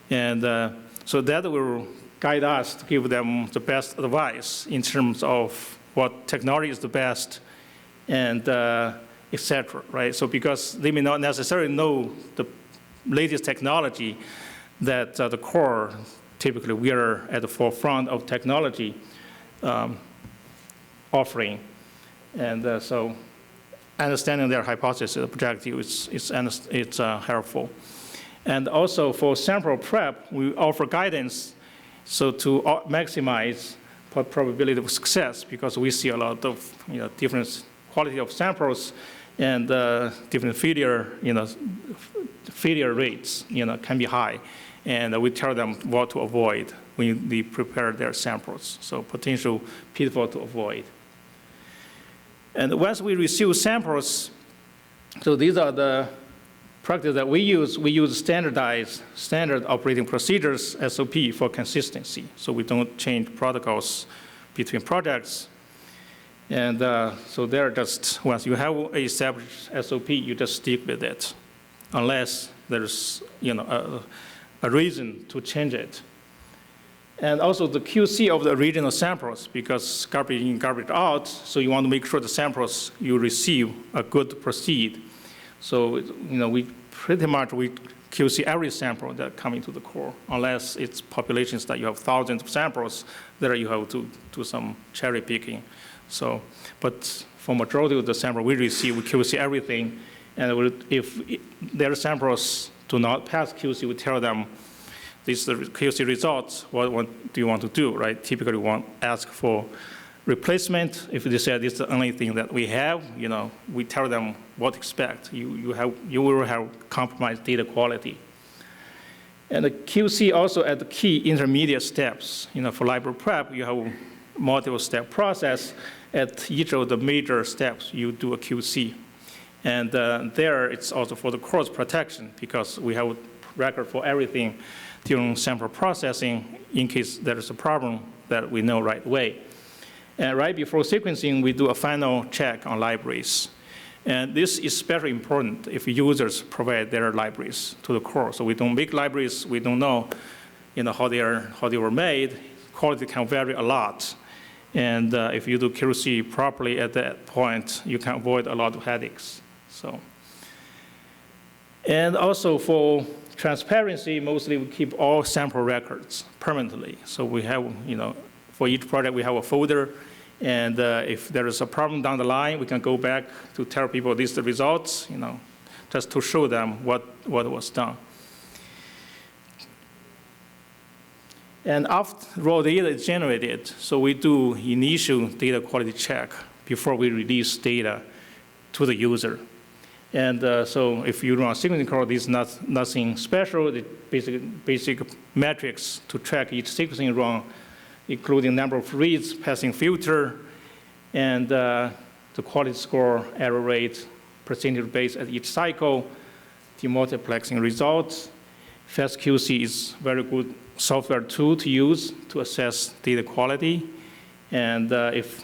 And so that will guide us to give them the best advice in terms of what technology is the best and et cetera, right? So because they may not necessarily know the latest technology that the core, typically we are at the forefront of technology offering. And so understanding their hypothesis objective is helpful. And also for sample prep, we offer guidance so to maximize probability of success because we see a lot of different quality of samples and different failure rates can be high. And we tell them what to avoid when they prepare their samples. So potential pitfall to avoid. And once we receive samples, so these are the practices that we use. We use standard operating procedures, SOP, for consistency. So we don't change protocols between projects. And so they're just, once you have a established SOP, you just stick with it, unless there's a reason to change it. And also the QC of the original samples, because garbage in, garbage out, so you want to make sure the samples you receive are good to proceed. So we pretty much QC every sample that come into the core, unless it's populations that you have thousands of samples, there you have to do some cherry picking. So, but for majority of the sample we receive, we QC everything, and if their samples do not pass QC, we tell them, these are the QC results, what do you want to do, right? Typically we ask for replacement. If they say this is the only thing that we have, we tell them what to expect. You will have compromised data quality. And the QC also at the key intermediate steps. For library prep, you have multiple step process. At each of the major steps, you do a QC. And there, it's also for the course protection, because we have a record for everything during sample processing in case there is a problem that we know right away. And right before sequencing, we do a final check on libraries. And this is especially important if users provide their libraries to the core. So we don't make libraries, we don't know, how they were made. Quality can vary a lot. And if you do QC properly at that point, you can avoid a lot of headaches. So, and also for transparency, mostly we keep all sample records permanently. So we have, for each project we have a folder, and if there is a problem down the line, we can go back to tell people these are the results, just to show them what was done. And after raw data is generated, so we do initial data quality check before we release data to the user. And so if you run a sequencing call, this is nothing special. The basic metrics to track each sequencing run, including number of reads, passing filter, and the quality score, error rate, percentage base at each cycle, demultiplexing results. FastQC is very good software tool to use to assess data quality. And if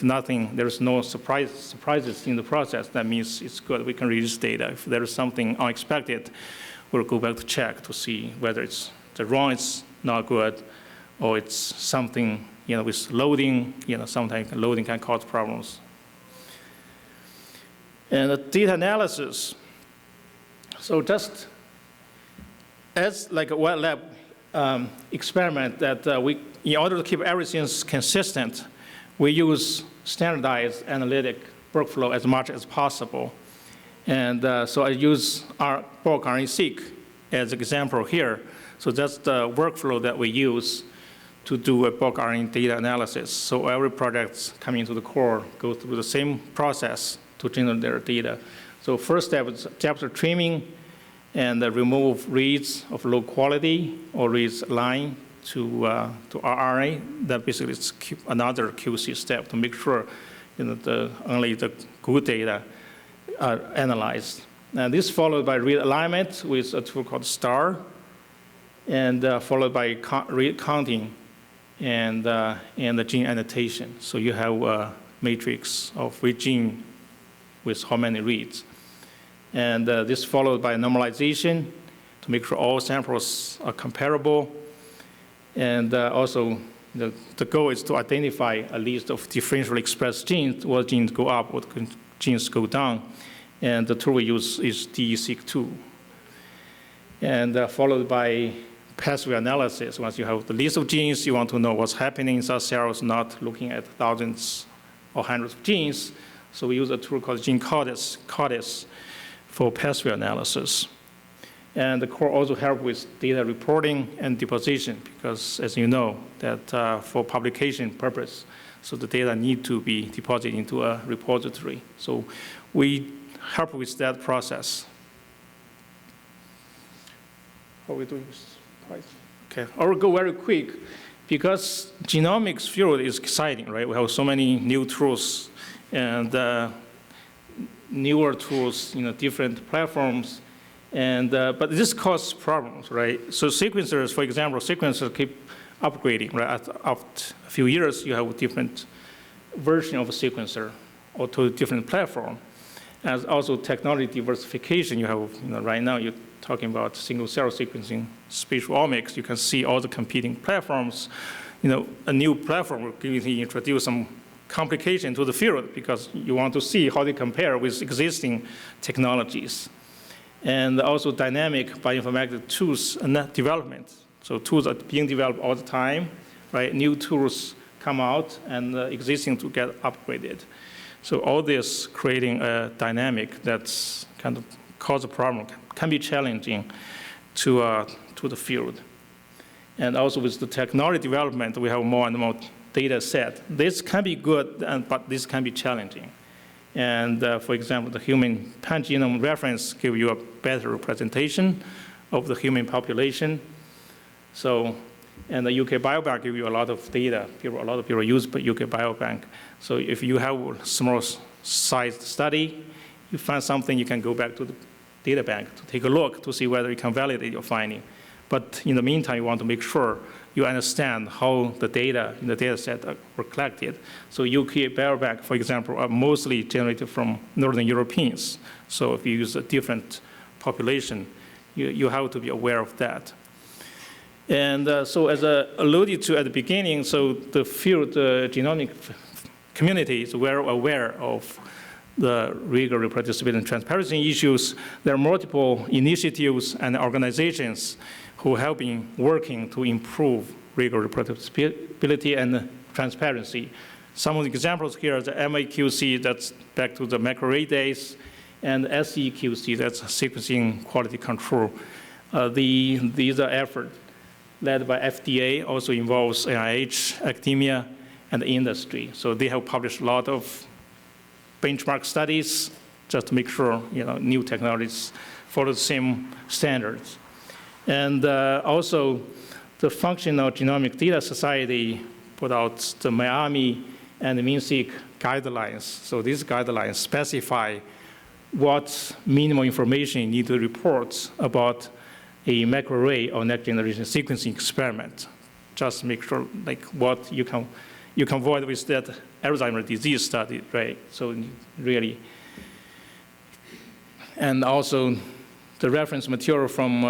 nothing, there's no surprises in the process, that means it's good. We can release data. If there is something unexpected, we'll go back to check to see whether it's the run is not good or it's something with loading. Sometimes loading can cause problems. And the data analysis. So just as like a wet lab experiment that in order to keep everything consistent, we use standardized analytic workflow as much as possible. And so I use our bulk RNA-seq as an example here. So that's the workflow that we use to do a bulk RNA data analysis. So every project coming into the core goes through the same process to generate their data. So first step is chapter trimming and remove reads of low quality or reads aligned to RNA. That basically is another QC step to make sure only the good data are analyzed. And this followed by read alignment with a tool called STAR, and followed by read counting and the gene annotation. So you have a matrix of which gene with how many reads. And this followed by normalization to make sure all samples are comparable. And also, the goal is to identify a list of differentially expressed genes, what genes go up, what genes go down. And the tool we use is DE-seq2. And followed by pathway analysis. Once you have the list of genes, you want to know what's happening in such cells, not looking at thousands or hundreds of genes. So we use a tool called GeneCodis for pathway analysis. And the core also helps with data reporting and deposition, because as you know, that for publication purpose, so the data need to be deposited into a repository. So we help with that process. How are we doing this? Okay, I will go very quick, because genomics field is exciting, right? We have so many new tools and newer tools, different platforms, and but this causes problems, right? So sequencers, for example, sequencers keep upgrading, right? After a few years, you have a different version of a sequencer or to a different platform. As also technology diversification, you have, right now you're talking about single-cell sequencing, spatial omics. You can see all the competing platforms. A new platform will introduce some complication to the field because you want to see how they compare with existing technologies. And also dynamic bioinformatics tools and development. So tools are being developed all the time, right? New tools come out and existing to get upgraded. So all this creating a dynamic that's kind of cause a problem, can be challenging to the field. And also with the technology development, we have more and more data set. This can be good, but this can be challenging. And for example, the human pangenome reference gives you a better representation of the human population. So, and the UK Biobank gives you a lot of data. A lot of people use UK Biobank. So if you have a small sized study, you find something, you can go back to the data bank to take a look to see whether you can validate your finding. But in the meantime, you want to make sure you understand how the data in the data set were collected. So UK Biobank, for example, are mostly generated from Northern Europeans. So if you use a different population, you have to be aware of that. And so as I alluded to at the beginning, so the field, the genomic community is well aware of the Rigor, reproducibility, and transparency issues. There are multiple initiatives and organizations who have been working to improve Rigor, reproducibility, and transparency. Some of the examples here are the MAQC, that's back to the microarray days, and SEQC, that's sequencing quality control. These are efforts led by FDA, also involves NIH, academia, and the industry. So they have published a lot of benchmark studies just to make sure new technologies follow the same standards. And also, the Functional Genomic Data Society put out the Miami and the MinSeq guidelines. So these guidelines specify what minimal information you need to report about a microarray or next generation sequencing experiment. Just make sure like what you can avoid with that Alzheimer's disease study, right? So really, and also the reference material from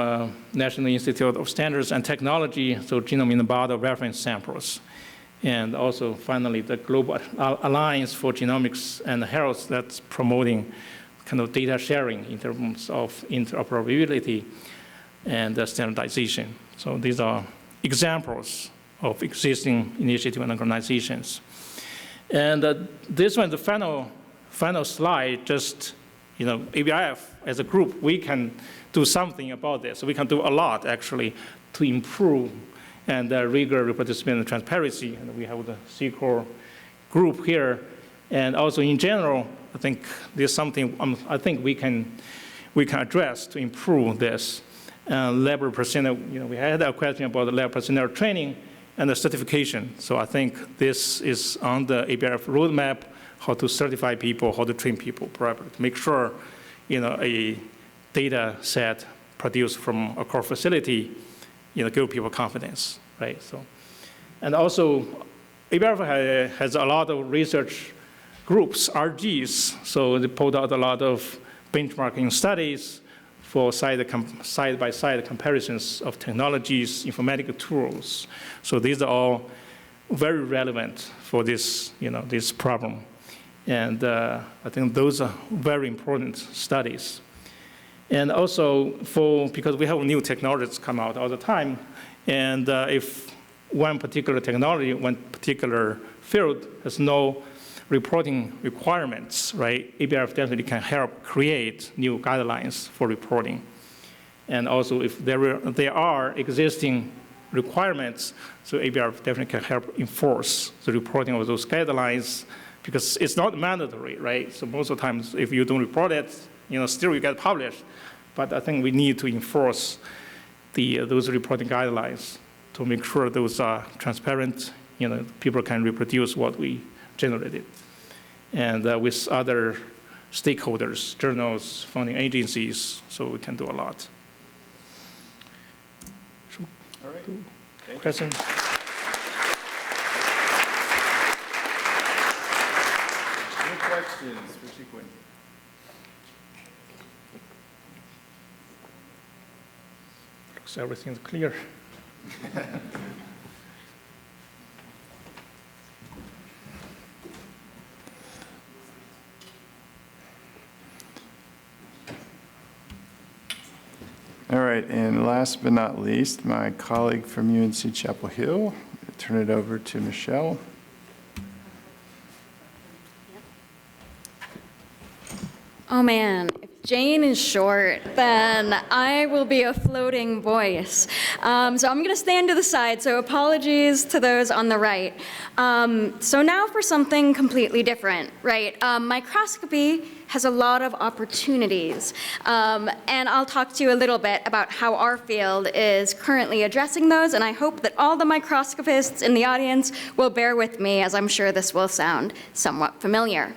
National Institute of Standards and Technology, so genome in the bottle reference samples. And also, finally, the Global Alliance for Genomics and Health that's promoting kind of data sharing in terms of interoperability and standardization. So these are examples of existing initiatives and organizations. And this one, the final slide, just, ABIF as a group, we can do something about this. We can do a lot, actually, to improve and rigor, reproducibility, and transparency. And we have the CCOR group here. And also, in general, I think there's something I think we can address to improve this. Lab personnel, we had a question about the lab personnel training and the certification. So I think this is on the ABIF roadmap, how to certify people, how to train people properly, to make sure, a data set produced from a core facility, give people confidence, right? So, and also, ABIF has a lot of research groups, RGs, so they pulled out a lot of benchmarking studies for side-by-side comparisons of technologies, informatical tools. So these are all very relevant for this, this problem. And I think those are very important studies. And also, because we have new technologies come out all the time, and if one particular technology, one particular field has no reporting requirements, right? ABIF definitely can help create new guidelines for reporting. And also, if there are existing requirements, so ABIF definitely can help enforce the reporting of those guidelines, because it's not mandatory, right? So most of the times, if you don't report it, still you get published. But I think we need to enforce those reporting guidelines to make sure those are transparent. People can reproduce what we generated. And with other stakeholders, journals, funding agencies, so we can do a lot. All right. Questions? Any questions for Xinkun? Looks everything's clear. All right, and last but not least, my colleague from UNC Chapel Hill. I'll turn it over to Michelle. Oh man, if Jane is short, then I will be a floating voice. So I'm going to stand to the side, so apologies to those on the right. So now for something completely different, right? Microscopy has a lot of opportunities. And I'll talk to you a little bit about how our field is currently addressing those, and I hope that all the microscopists in the audience will bear with me, as I'm sure this will sound somewhat familiar.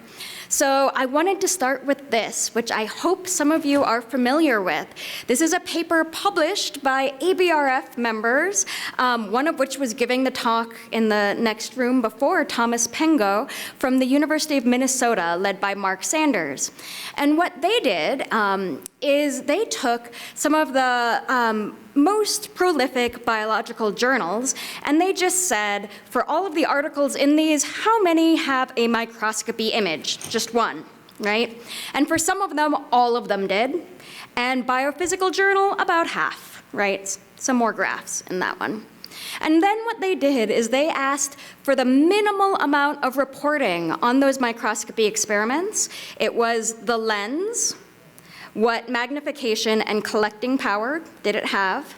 So I wanted to start with this, which I hope some of you are familiar with. This is a paper published by ABRF members, one of which was giving the talk in the next room before, Thomas Pengo, from the University of Minnesota, led by Mark Sanders. And what they did is they took some of the most prolific biological journals, and they just said, for all of the articles in these, how many have a microscopy image? Just one, right? And for some of them, all of them did. And Biophysical Journal, about half, right? Some more graphs in that one. And then what they did is they asked for the minimal amount of reporting on those microscopy experiments. It was the lens, what magnification and collecting power did it have?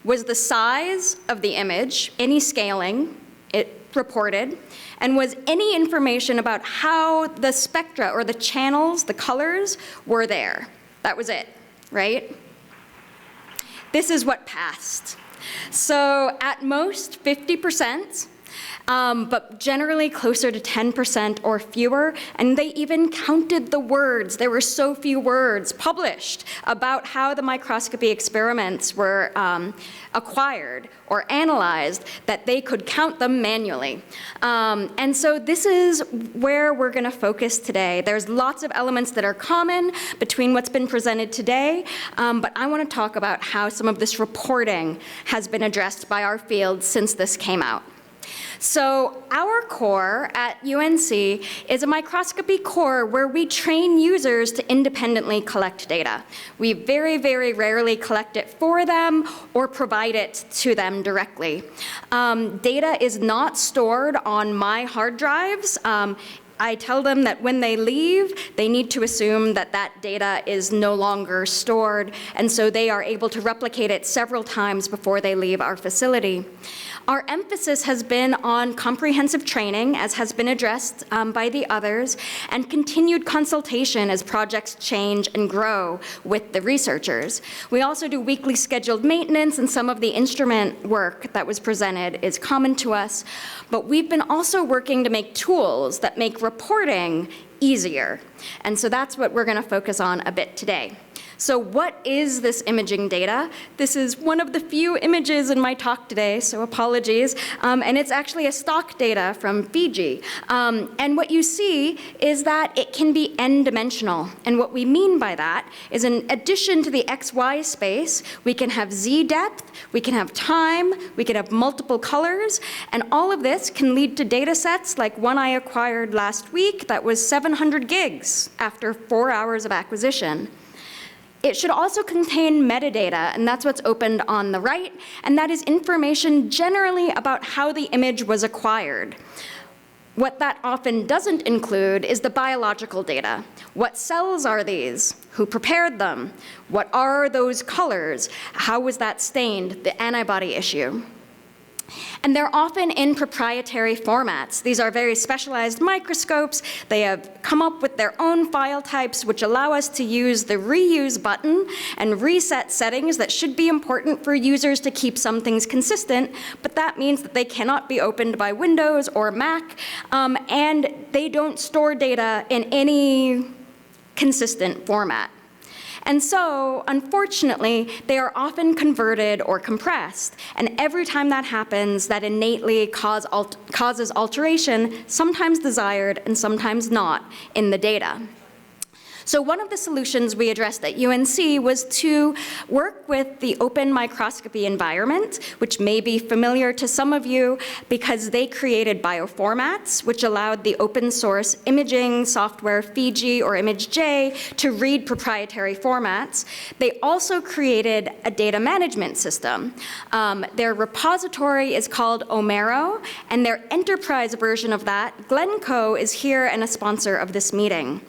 was the size of the image, any scaling it reported, and was any information about how the spectra or the channels, the colors, were there. That was it, right? This is what passed. So at most 50%, but generally closer to 10% or fewer, and they even counted the words. There were so few words published about how the microscopy experiments were acquired or analyzed that they could count them manually. And so this is where we're going to focus today. There's lots of elements that are common between what's been presented today, but I want to talk about how some of this reporting has been addressed by our field since this came out. So our core at UNC is a microscopy core where we train users to independently collect data. We very, very rarely collect it for them or provide it to them directly. Data is not stored on my hard drives. I tell them that when they leave, they need to assume that that data is no longer stored, and so they are able to replicate it several times before they leave our facility. Our emphasis has been on comprehensive training, as has been addressed by the others, and continued consultation as projects change and grow with the researchers. We also do weekly scheduled maintenance, and some of the instrument work that was presented is common to us. But we've been also working to make tools that make reporting easier. And so that's what we're going to focus on a bit today. So what is this imaging data? This is one of the few images in my talk today, so apologies. And it's actually a stock data from Fiji. And what you see is that it can be n-dimensional. And what we mean by that is in addition to the XY space, we can have Z depth, we can have time, we can have multiple colors, and all of this can lead to data sets like one I acquired last week that was 700 gigs after 4 hours of acquisition. It should also contain metadata, and that's what's opened on the right, and that is information generally about how the image was acquired. What that often doesn't include is the biological data. What cells are these? Who prepared them? What are those colors? How was that stained? The antibody issue. And they're often in proprietary formats. These are very specialized microscopes. They have come up with their own file types, which allow us to use the reuse button and reset settings that should be important for users to keep some things consistent, but that means that they cannot be opened by Windows or Mac, and they don't store data in any consistent format. And so, unfortunately, they are often converted or compressed. And every time that happens, that innately causes alteration, sometimes desired and sometimes not, in the data. So one of the solutions we addressed at UNC was to work with the open microscopy environment, which may be familiar to some of you because they created bioformats, which allowed the open source imaging software Fiji or ImageJ to read proprietary formats. They also created a data management system. Their repository is called Omero, and their enterprise version of that, Glencoe, is here and a sponsor of this meeting.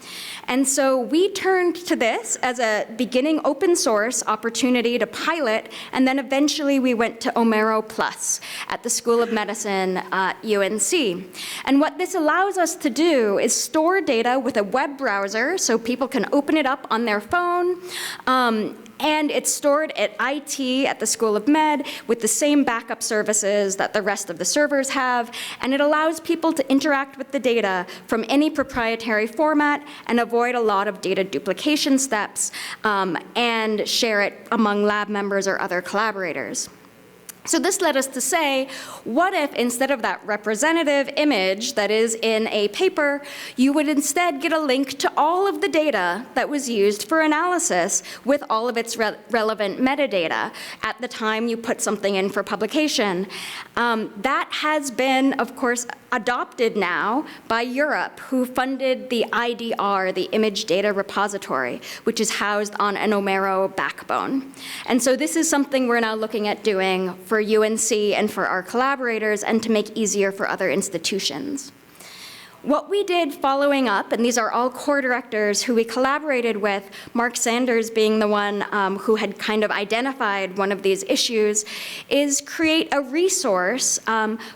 And so we turned to this as a beginning open source opportunity to pilot, and then eventually we went to Omero Plus at the School of Medicine at UNC. And what this allows us to do is store data with a web browser so people can open it up on their phone. And it's stored at IT, at the School of Med, with the same backup services that the rest of the servers have. And it allows people to interact with the data from any proprietary format and avoid a lot of data duplication steps and share it among lab members or other collaborators. So this led us to say, what if instead of that representative image that is in a paper, you would instead get a link to all of the data that was used for analysis with all of its relevant metadata at the time you put something in for publication. That has been, of course, adopted now by Europe, who funded the IDR, the Image Data Repository, which is housed on an Omero backbone. And so this is something we're now looking at doing for UNC and for our collaborators and to make easier for other institutions. What we did following up, and these are all core directors who we collaborated with, Mark Sanders being the one who had kind of identified one of these issues, is create a resource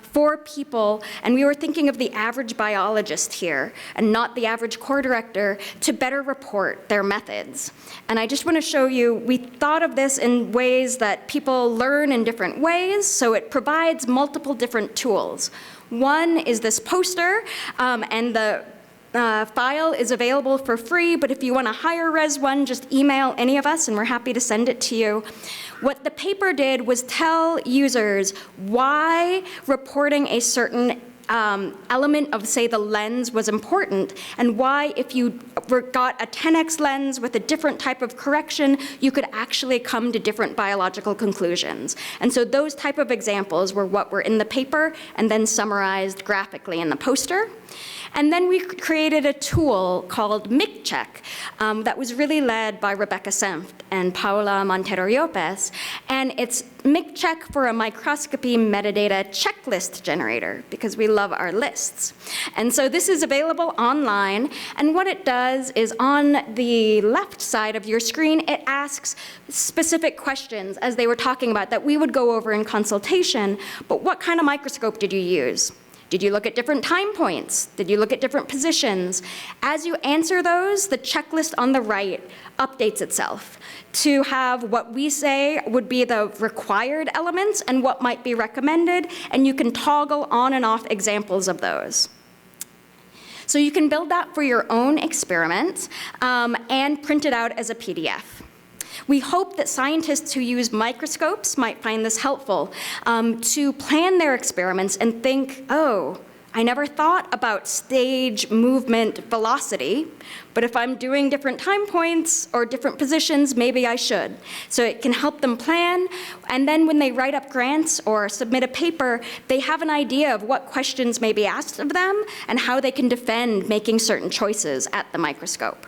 for people, and we were thinking of the average biologist here, and not the average core director, to better report their methods. And I just want to show you, we thought of this in ways that people learn in different ways, so it provides multiple different tools. One is this poster, and the file is available for free, but if you want a higher res one, just email any of us and we're happy to send it to you. What the paper did was tell users why reporting a certain element of, say, the lens was important, and why if you got a 10x lens with a different type of correction, you could actually come to different biological conclusions. And so those type of examples were what were in the paper and then summarized graphically in the poster. And then we created a tool called MicCheck that was really led by Rebecca Senft and Paula Montero-Lopez. And it's MicCheck for a microscopy metadata checklist generator, because we love our lists. And so this is available online. And what it does is on the left side of your screen, it asks specific questions, as they were talking about, that we would go over in consultation. But what kind of microscope did you use? Did you look at different time points? Did you look at different positions? As you answer those, the checklist on the right updates itself to have what we say would be the required elements and what might be recommended, and you can toggle on and off examples of those. So you can build that for your own experiment and print it out as a PDF. We hope that scientists who use microscopes might find this helpful to plan their experiments and think, oh, I never thought about stage movement velocity, but if I'm doing different time points or different positions, maybe I should. So it can help them plan, and then when they write up grants or submit a paper, they have an idea of what questions may be asked of them and how they can defend making certain choices at the microscope.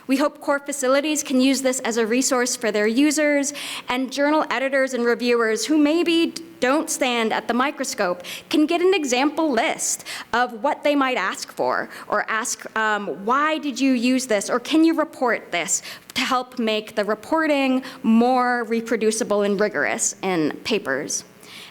We hope core facilities can use this as a resource for their users, and journal editors and reviewers who maybe don't stand at the microscope can get an example list of what they might ask for, or ask, why did you use this, or can you report this, to help make the reporting more reproducible and rigorous in papers.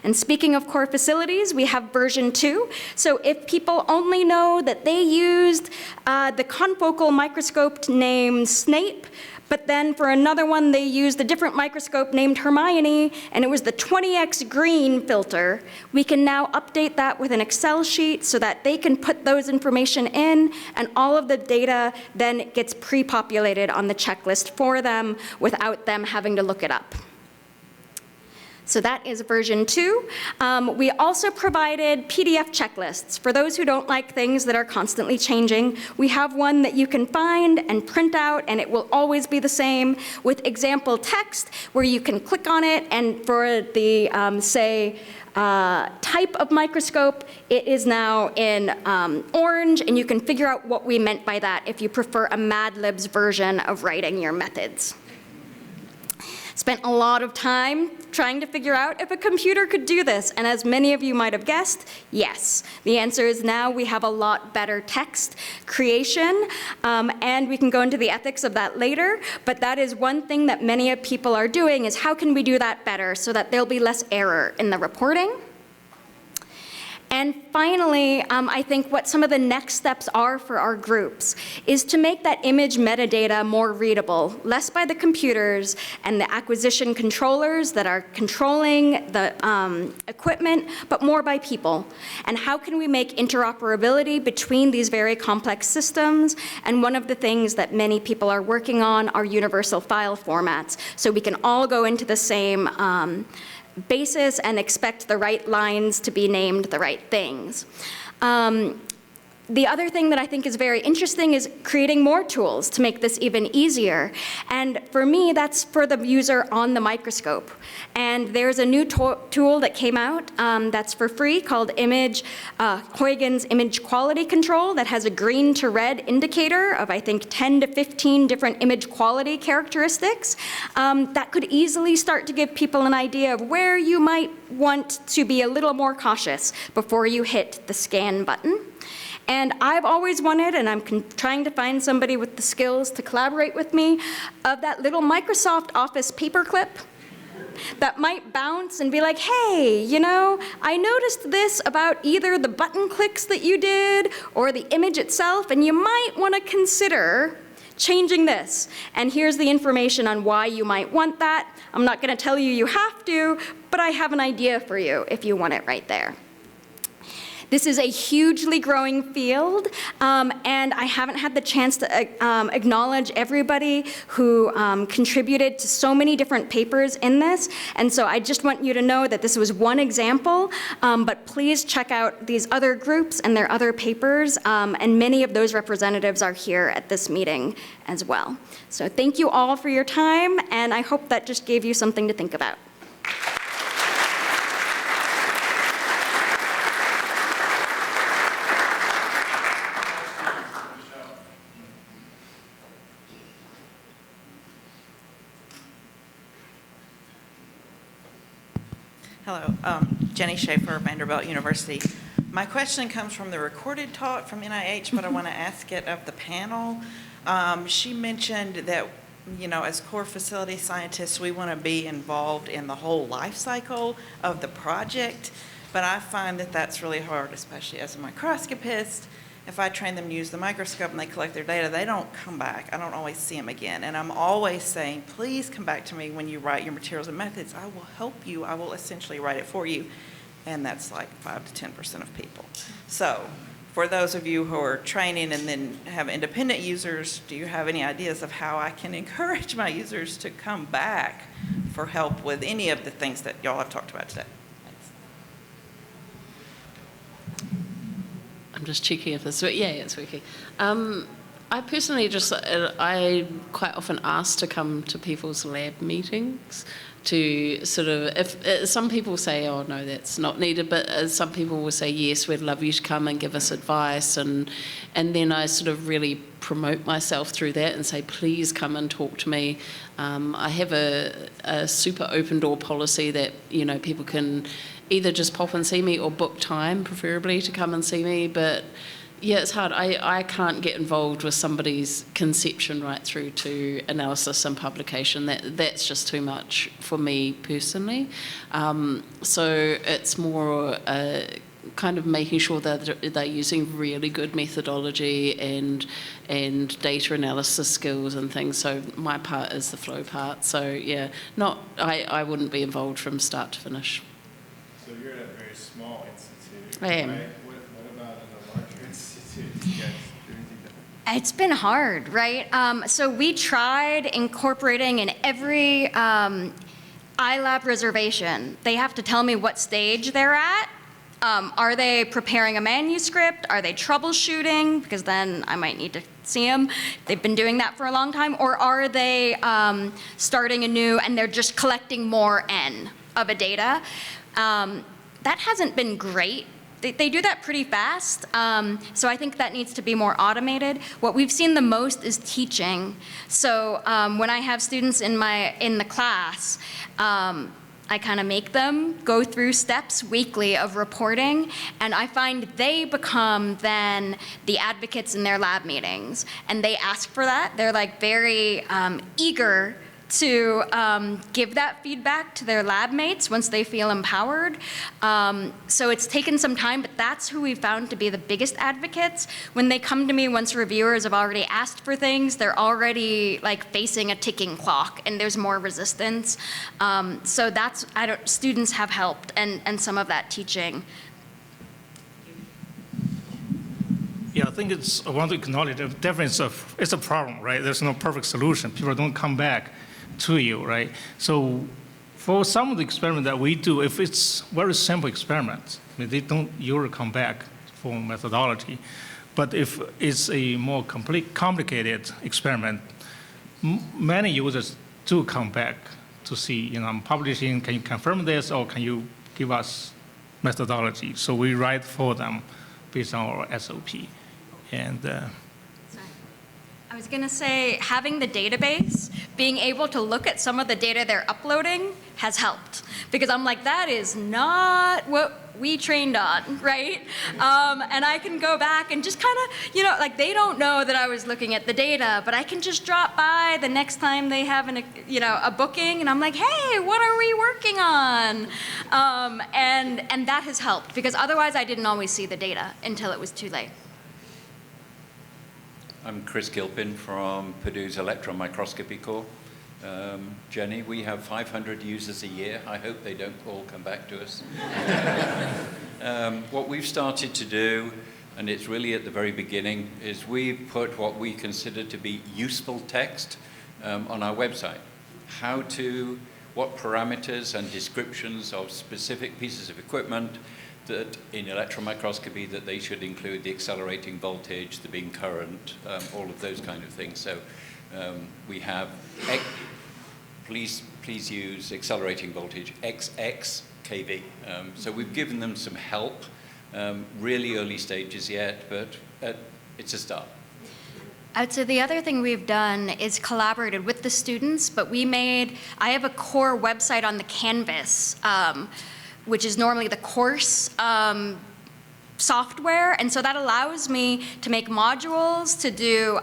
And speaking of core facilities, we have version 2. So if people only know that they used the confocal microscope named Snape, but then for another one they used a different microscope named Hermione, and it was the 20x green filter, we can now update that with an Excel sheet so that they can put those information in, and all of the data then gets pre-populated on the checklist for them without them having to look it up. So that is version 2. We also provided PDF checklists. For those who don't like things that are constantly changing, we have one that you can find and print out, and it will always be the same, with example text where you can click on it, and for the, type of microscope, it is now in orange, and you can figure out what we meant by that if you prefer a Mad Libs version of writing your methods. Spent a lot of time trying to figure out if a computer could do this, and as many of you might have guessed, yes. The answer is now we have a lot better text creation, and we can go into the ethics of that later, but that is one thing that many people are doing, is how can we do that better so that there'll be less error in the reporting? And finally, I think what some of the next steps are for our groups is to make that image metadata more readable, less by the computers and the acquisition controllers that are controlling the equipment, but more by people. And how can we make interoperability between these very complex systems? And one of the things that many people are working on are universal file formats, so we can all go into the same basis and expect the right lines to be named the right things. The other thing that I think is very interesting is creating more tools to make this even easier. And for me, that's for the user on the microscope. And there's a new tool that came out that's for free called Huygens Image Quality Control that has a green to red indicator of, I think, 10 to 15 different image quality characteristics that could easily start to give people an idea of where you might want to be a little more cautious before you hit the scan button. And I've always wanted, and I'm trying to find somebody with the skills to collaborate with me, of that little Microsoft Office paperclip that might bounce and be like, hey, you know, I noticed this about either the button clicks that you did or the image itself, and you might want to consider changing this. And here's the information on why you might want that. I'm not going to tell you you have to, but I have an idea for you if you want it right there. This is a hugely growing field, and I haven't had the chance to acknowledge everybody who contributed to so many different papers in this. And so I just want you to know that this was one example, but please check out these other groups and their other papers, and many of those representatives are here at this meeting as well. So thank you all for your time, and I hope that just gave you something to think about. Hello, Jenny Schaefer, Vanderbilt University. My question comes from the recorded talk from NIH, but I want to ask it of the panel. She mentioned that, you know, as core facility scientists, we want to be involved in the whole life cycle of the project, but I find that that's really hard, especially as a microscopist. If I train them to use the microscope and they collect their data, they don't come back. I don't always see them again. And I'm always saying, please come back to me when you write your materials and methods. I will help you. I will essentially write it for you. And that's like 5 to 10% of people. So for those of you who are training and then have independent users, do you have any ideas of how I can encourage my users to come back for help with any of the things that y'all have talked about today? I'm just checking if this, yeah, it's working. I personally just, I quite often ask to come to people's lab meetings to sort of, if some people say, oh no, that's not needed, but some people will say, yes, we'd love you to come and give us advice, and then I sort of really promote myself through that and say, please come and talk to me. I have a super open door policy that, you know, people can either just pop and see me or book time, preferably, to come and see me. But yeah, it's hard. I can't get involved with somebody's conception right through to analysis and publication. That's just too much for me personally. So it's more kind of making sure that they're using really good methodology and data analysis skills and things. So my part is the flow part. So yeah, I wouldn't be involved from start to finish. So you're at a very small institute. I am. Right? What about in a larger institute? Do you guys do anything different? It's been hard, right? So we tried incorporating in every iLab reservation. They have to tell me what stage they're at. Are they preparing a manuscript? Are they troubleshooting? Because then I might need to see them. They've been doing that for a long time. Or are they starting anew and they're just collecting more N of a data? That hasn't been great. They do that pretty fast, so I think that needs to be more automated. What we've seen the most is teaching. So when I have students in the class, I kind of make them go through steps weekly of reporting, and I find they become then the advocates in their lab meetings, and they ask for that. They're like very eager to give that feedback to their lab mates once they feel empowered. So it's taken some time, but that's who we've found to be the biggest advocates. When they come to me, once reviewers have already asked for things, they're already like facing a ticking clock and there's more resistance. So that's, students have helped and some of that teaching. Yeah, I think I want to acknowledge that definitely it's a problem, right? There's no perfect solution. People don't come back to you, right? So for some of the experiments that we do, if it's very simple experiments, I mean, they don't usually come back for methodology. But if it's a more complicated experiment, many users do come back to see, you know, I'm publishing, can you confirm this, or can you give us methodology? So we write for them based on our SOP. And Sorry. I was going to say, having the database, being able to look at some of the data they're uploading has helped. Because I'm like, that is not what we trained on, right? And I can go back and just kind of, like they don't know that I was looking at the data, but I can just drop by the next time they have a booking, and I'm like, hey, what are we working on? And that has helped, because otherwise I didn't always see the data until it was too late. I'm Chris Gilpin from Purdue's electron microscopy core. Jenny, we have 500 users a year. I hope they don't all come back to us. What we've started to do, and it's really at the very beginning, is we put what we consider to be useful text on our website. What parameters and descriptions of specific pieces of equipment that in electron microscopy that they should include the accelerating voltage, the beam current, all of those kind of things. So we have, please use accelerating voltage XX kV. So we've given them some help, really early stages yet, but it's a start. I would say the other thing we've done is collaborated with the students, but I have a core website on the Canvas, which is normally the course software, and so that allows me to make modules, to do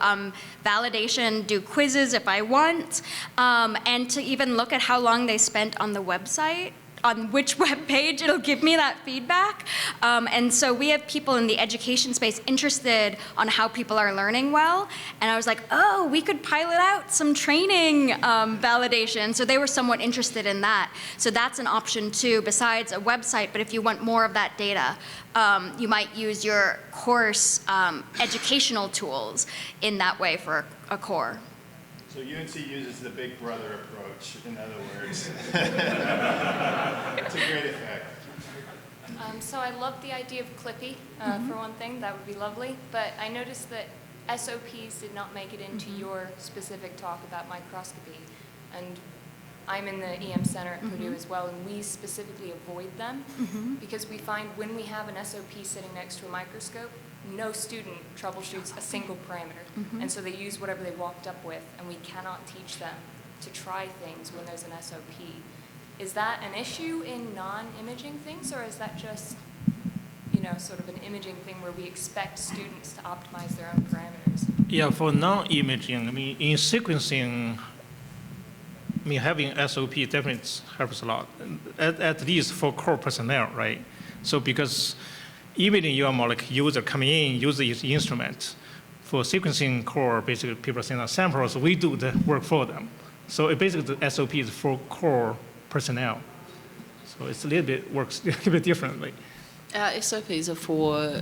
validation, do quizzes if I want, and to even look at how long they spent on the website, on which web page. It'll give me that feedback. And so we have people in the education space interested on how people are learning well. And I was like, oh, we could pilot out some training validation. So they were somewhat interested in that. So that's an option too, besides a website. But if you want more of that data, you might use your course educational tools in that way for a core. So UNC uses the big brother approach, in other words. It's a great effect. So I love the idea of Clippy, for one thing. That would be lovely. But I noticed that SOPs did not make it into your specific talk about microscopy. And I'm in the EM Center at Purdue as well, and we specifically avoid them because we find when we have an SOP sitting next to a microscope, no student troubleshoots a single parameter. And so they use whatever they walked up with, and we cannot teach them to try things when there's an SOP. Is that an issue in non-imaging things, or is that just, sort of an imaging thing where we expect students to optimize their own parameters? Yeah, for non-imaging, in sequencing, having SOP definitely helps a lot, at least for core personnel, right? So because imaging, you are more like user coming in, use the instrument. For sequencing core, basically people send us samples, we do the work for them. So basically the SOP is for core personnel. So it's works a little bit differently. Our SOPs are for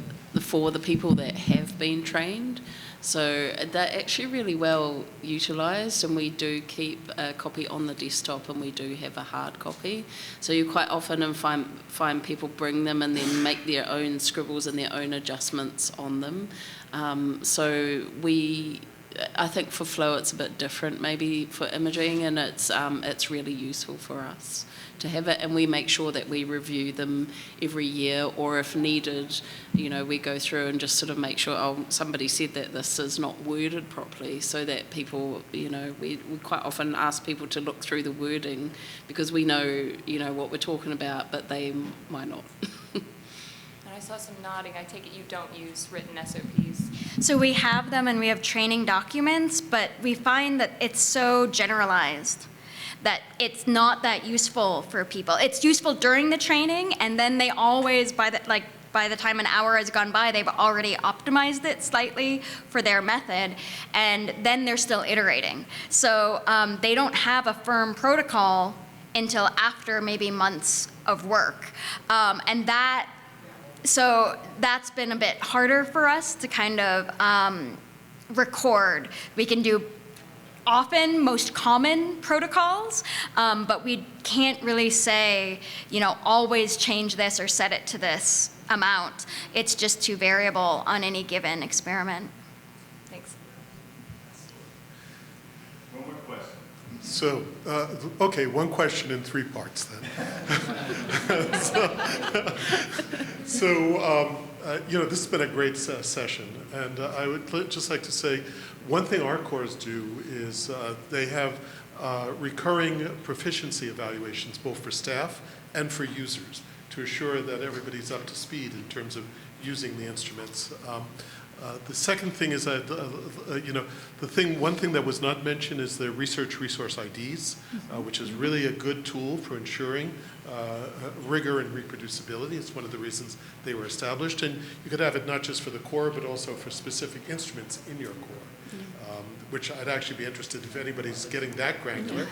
the people that have been trained. So they're actually really well utilised, and we do keep a copy on the desktop, and we do have a hard copy. So you quite often find people bring them and then make their own scribbles and their own adjustments on them. I think for flow it's a bit different maybe for imaging, and it's really useful for us to have it, and we make sure that we review them every year, or if needed, we go through and just sort of make sure, somebody said that this is not worded properly, so that people, we quite often ask people to look through the wording because we know, what we're talking about, but they might not. I saw some nodding. I take it you don't use written SOPs. So we have them, and we have training documents, but we find that it's so generalized that it's not that useful for people. It's useful during the training, and then they always, by the time an hour has gone by, they've already optimized it slightly for their method, and then they're still iterating. So they don't have a firm protocol until after maybe months of work. So that's been a bit harder for us to kind of record. We can do often most common protocols, but we can't really say, always change this or set it to this amount. It's just too variable on any given experiment. Thanks. One more question. So, okay, one question in 3 parts then. This has been a great session, and I would just like to say one thing our cores do is they have recurring proficiency evaluations, both for staff and for users, to assure that everybody's up to speed in terms of using the instruments. The second thing is that, one thing that was not mentioned is the research resource IDs, which is really a good tool for ensuring rigor and reproducibility. It's one of the reasons they were established. And you could have it not just for the core, but also for specific instruments in your core, which I'd actually be interested if anybody's getting that granular.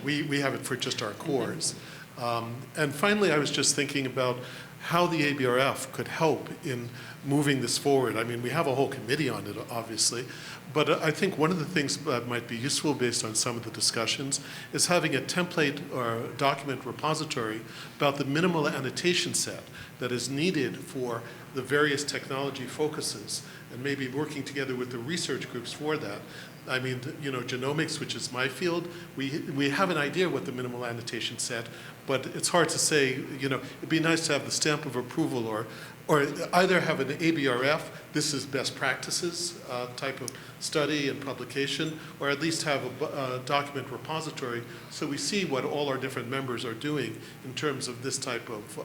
We have it for just our cores. And finally, I was just thinking about how the ABRF could help in moving this forward. I mean, we have a whole committee on it, obviously, but I think one of the things that might be useful based on some of the discussions is having a template or document repository about the minimal annotation set that is needed for the various technology focuses, and maybe working together with the research groups for that. I mean, genomics, which is my field, we have an idea what the minimal annotation set, but it's hard to say, it'd be nice to have the stamp of approval or either have an ABRF, this is best practices type of study and publication, or at least have a document repository so we see what all our different members are doing in terms of this type of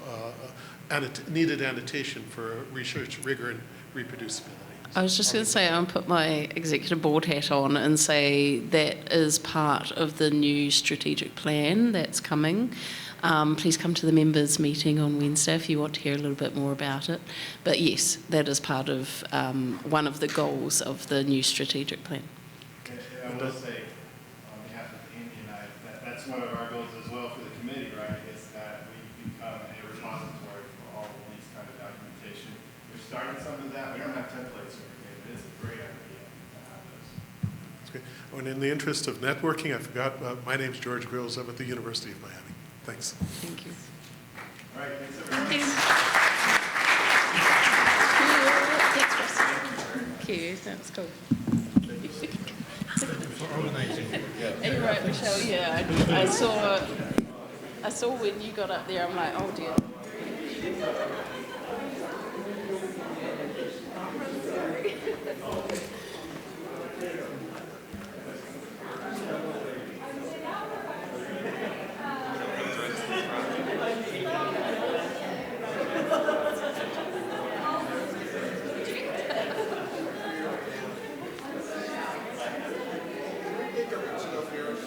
needed annotation for research rigor and reproducibility. I was just going to say, I'll put my executive board hat on and say that is part of the new strategic plan that's coming. Please come to the members' meeting on Wednesday if you want to hear a little bit more about it. But yes, that is part of one of the goals of the new strategic plan. I will say, on behalf of Andy and I, that's one of our goals as well for the committee, right? Is that we become a repository for all of these kind of documentation. We're starting some of that. We don't have templates or anything, but it's a great idea to have those. That's great. Oh, and in the interest of networking, I forgot, my name's George Grills. I'm at the University of Miami. Thanks. Thank you. All right, thanks everyone. Thank you. That's cool. You're right, Michelle. Yeah, I saw when you got up there. I'm like, oh dear.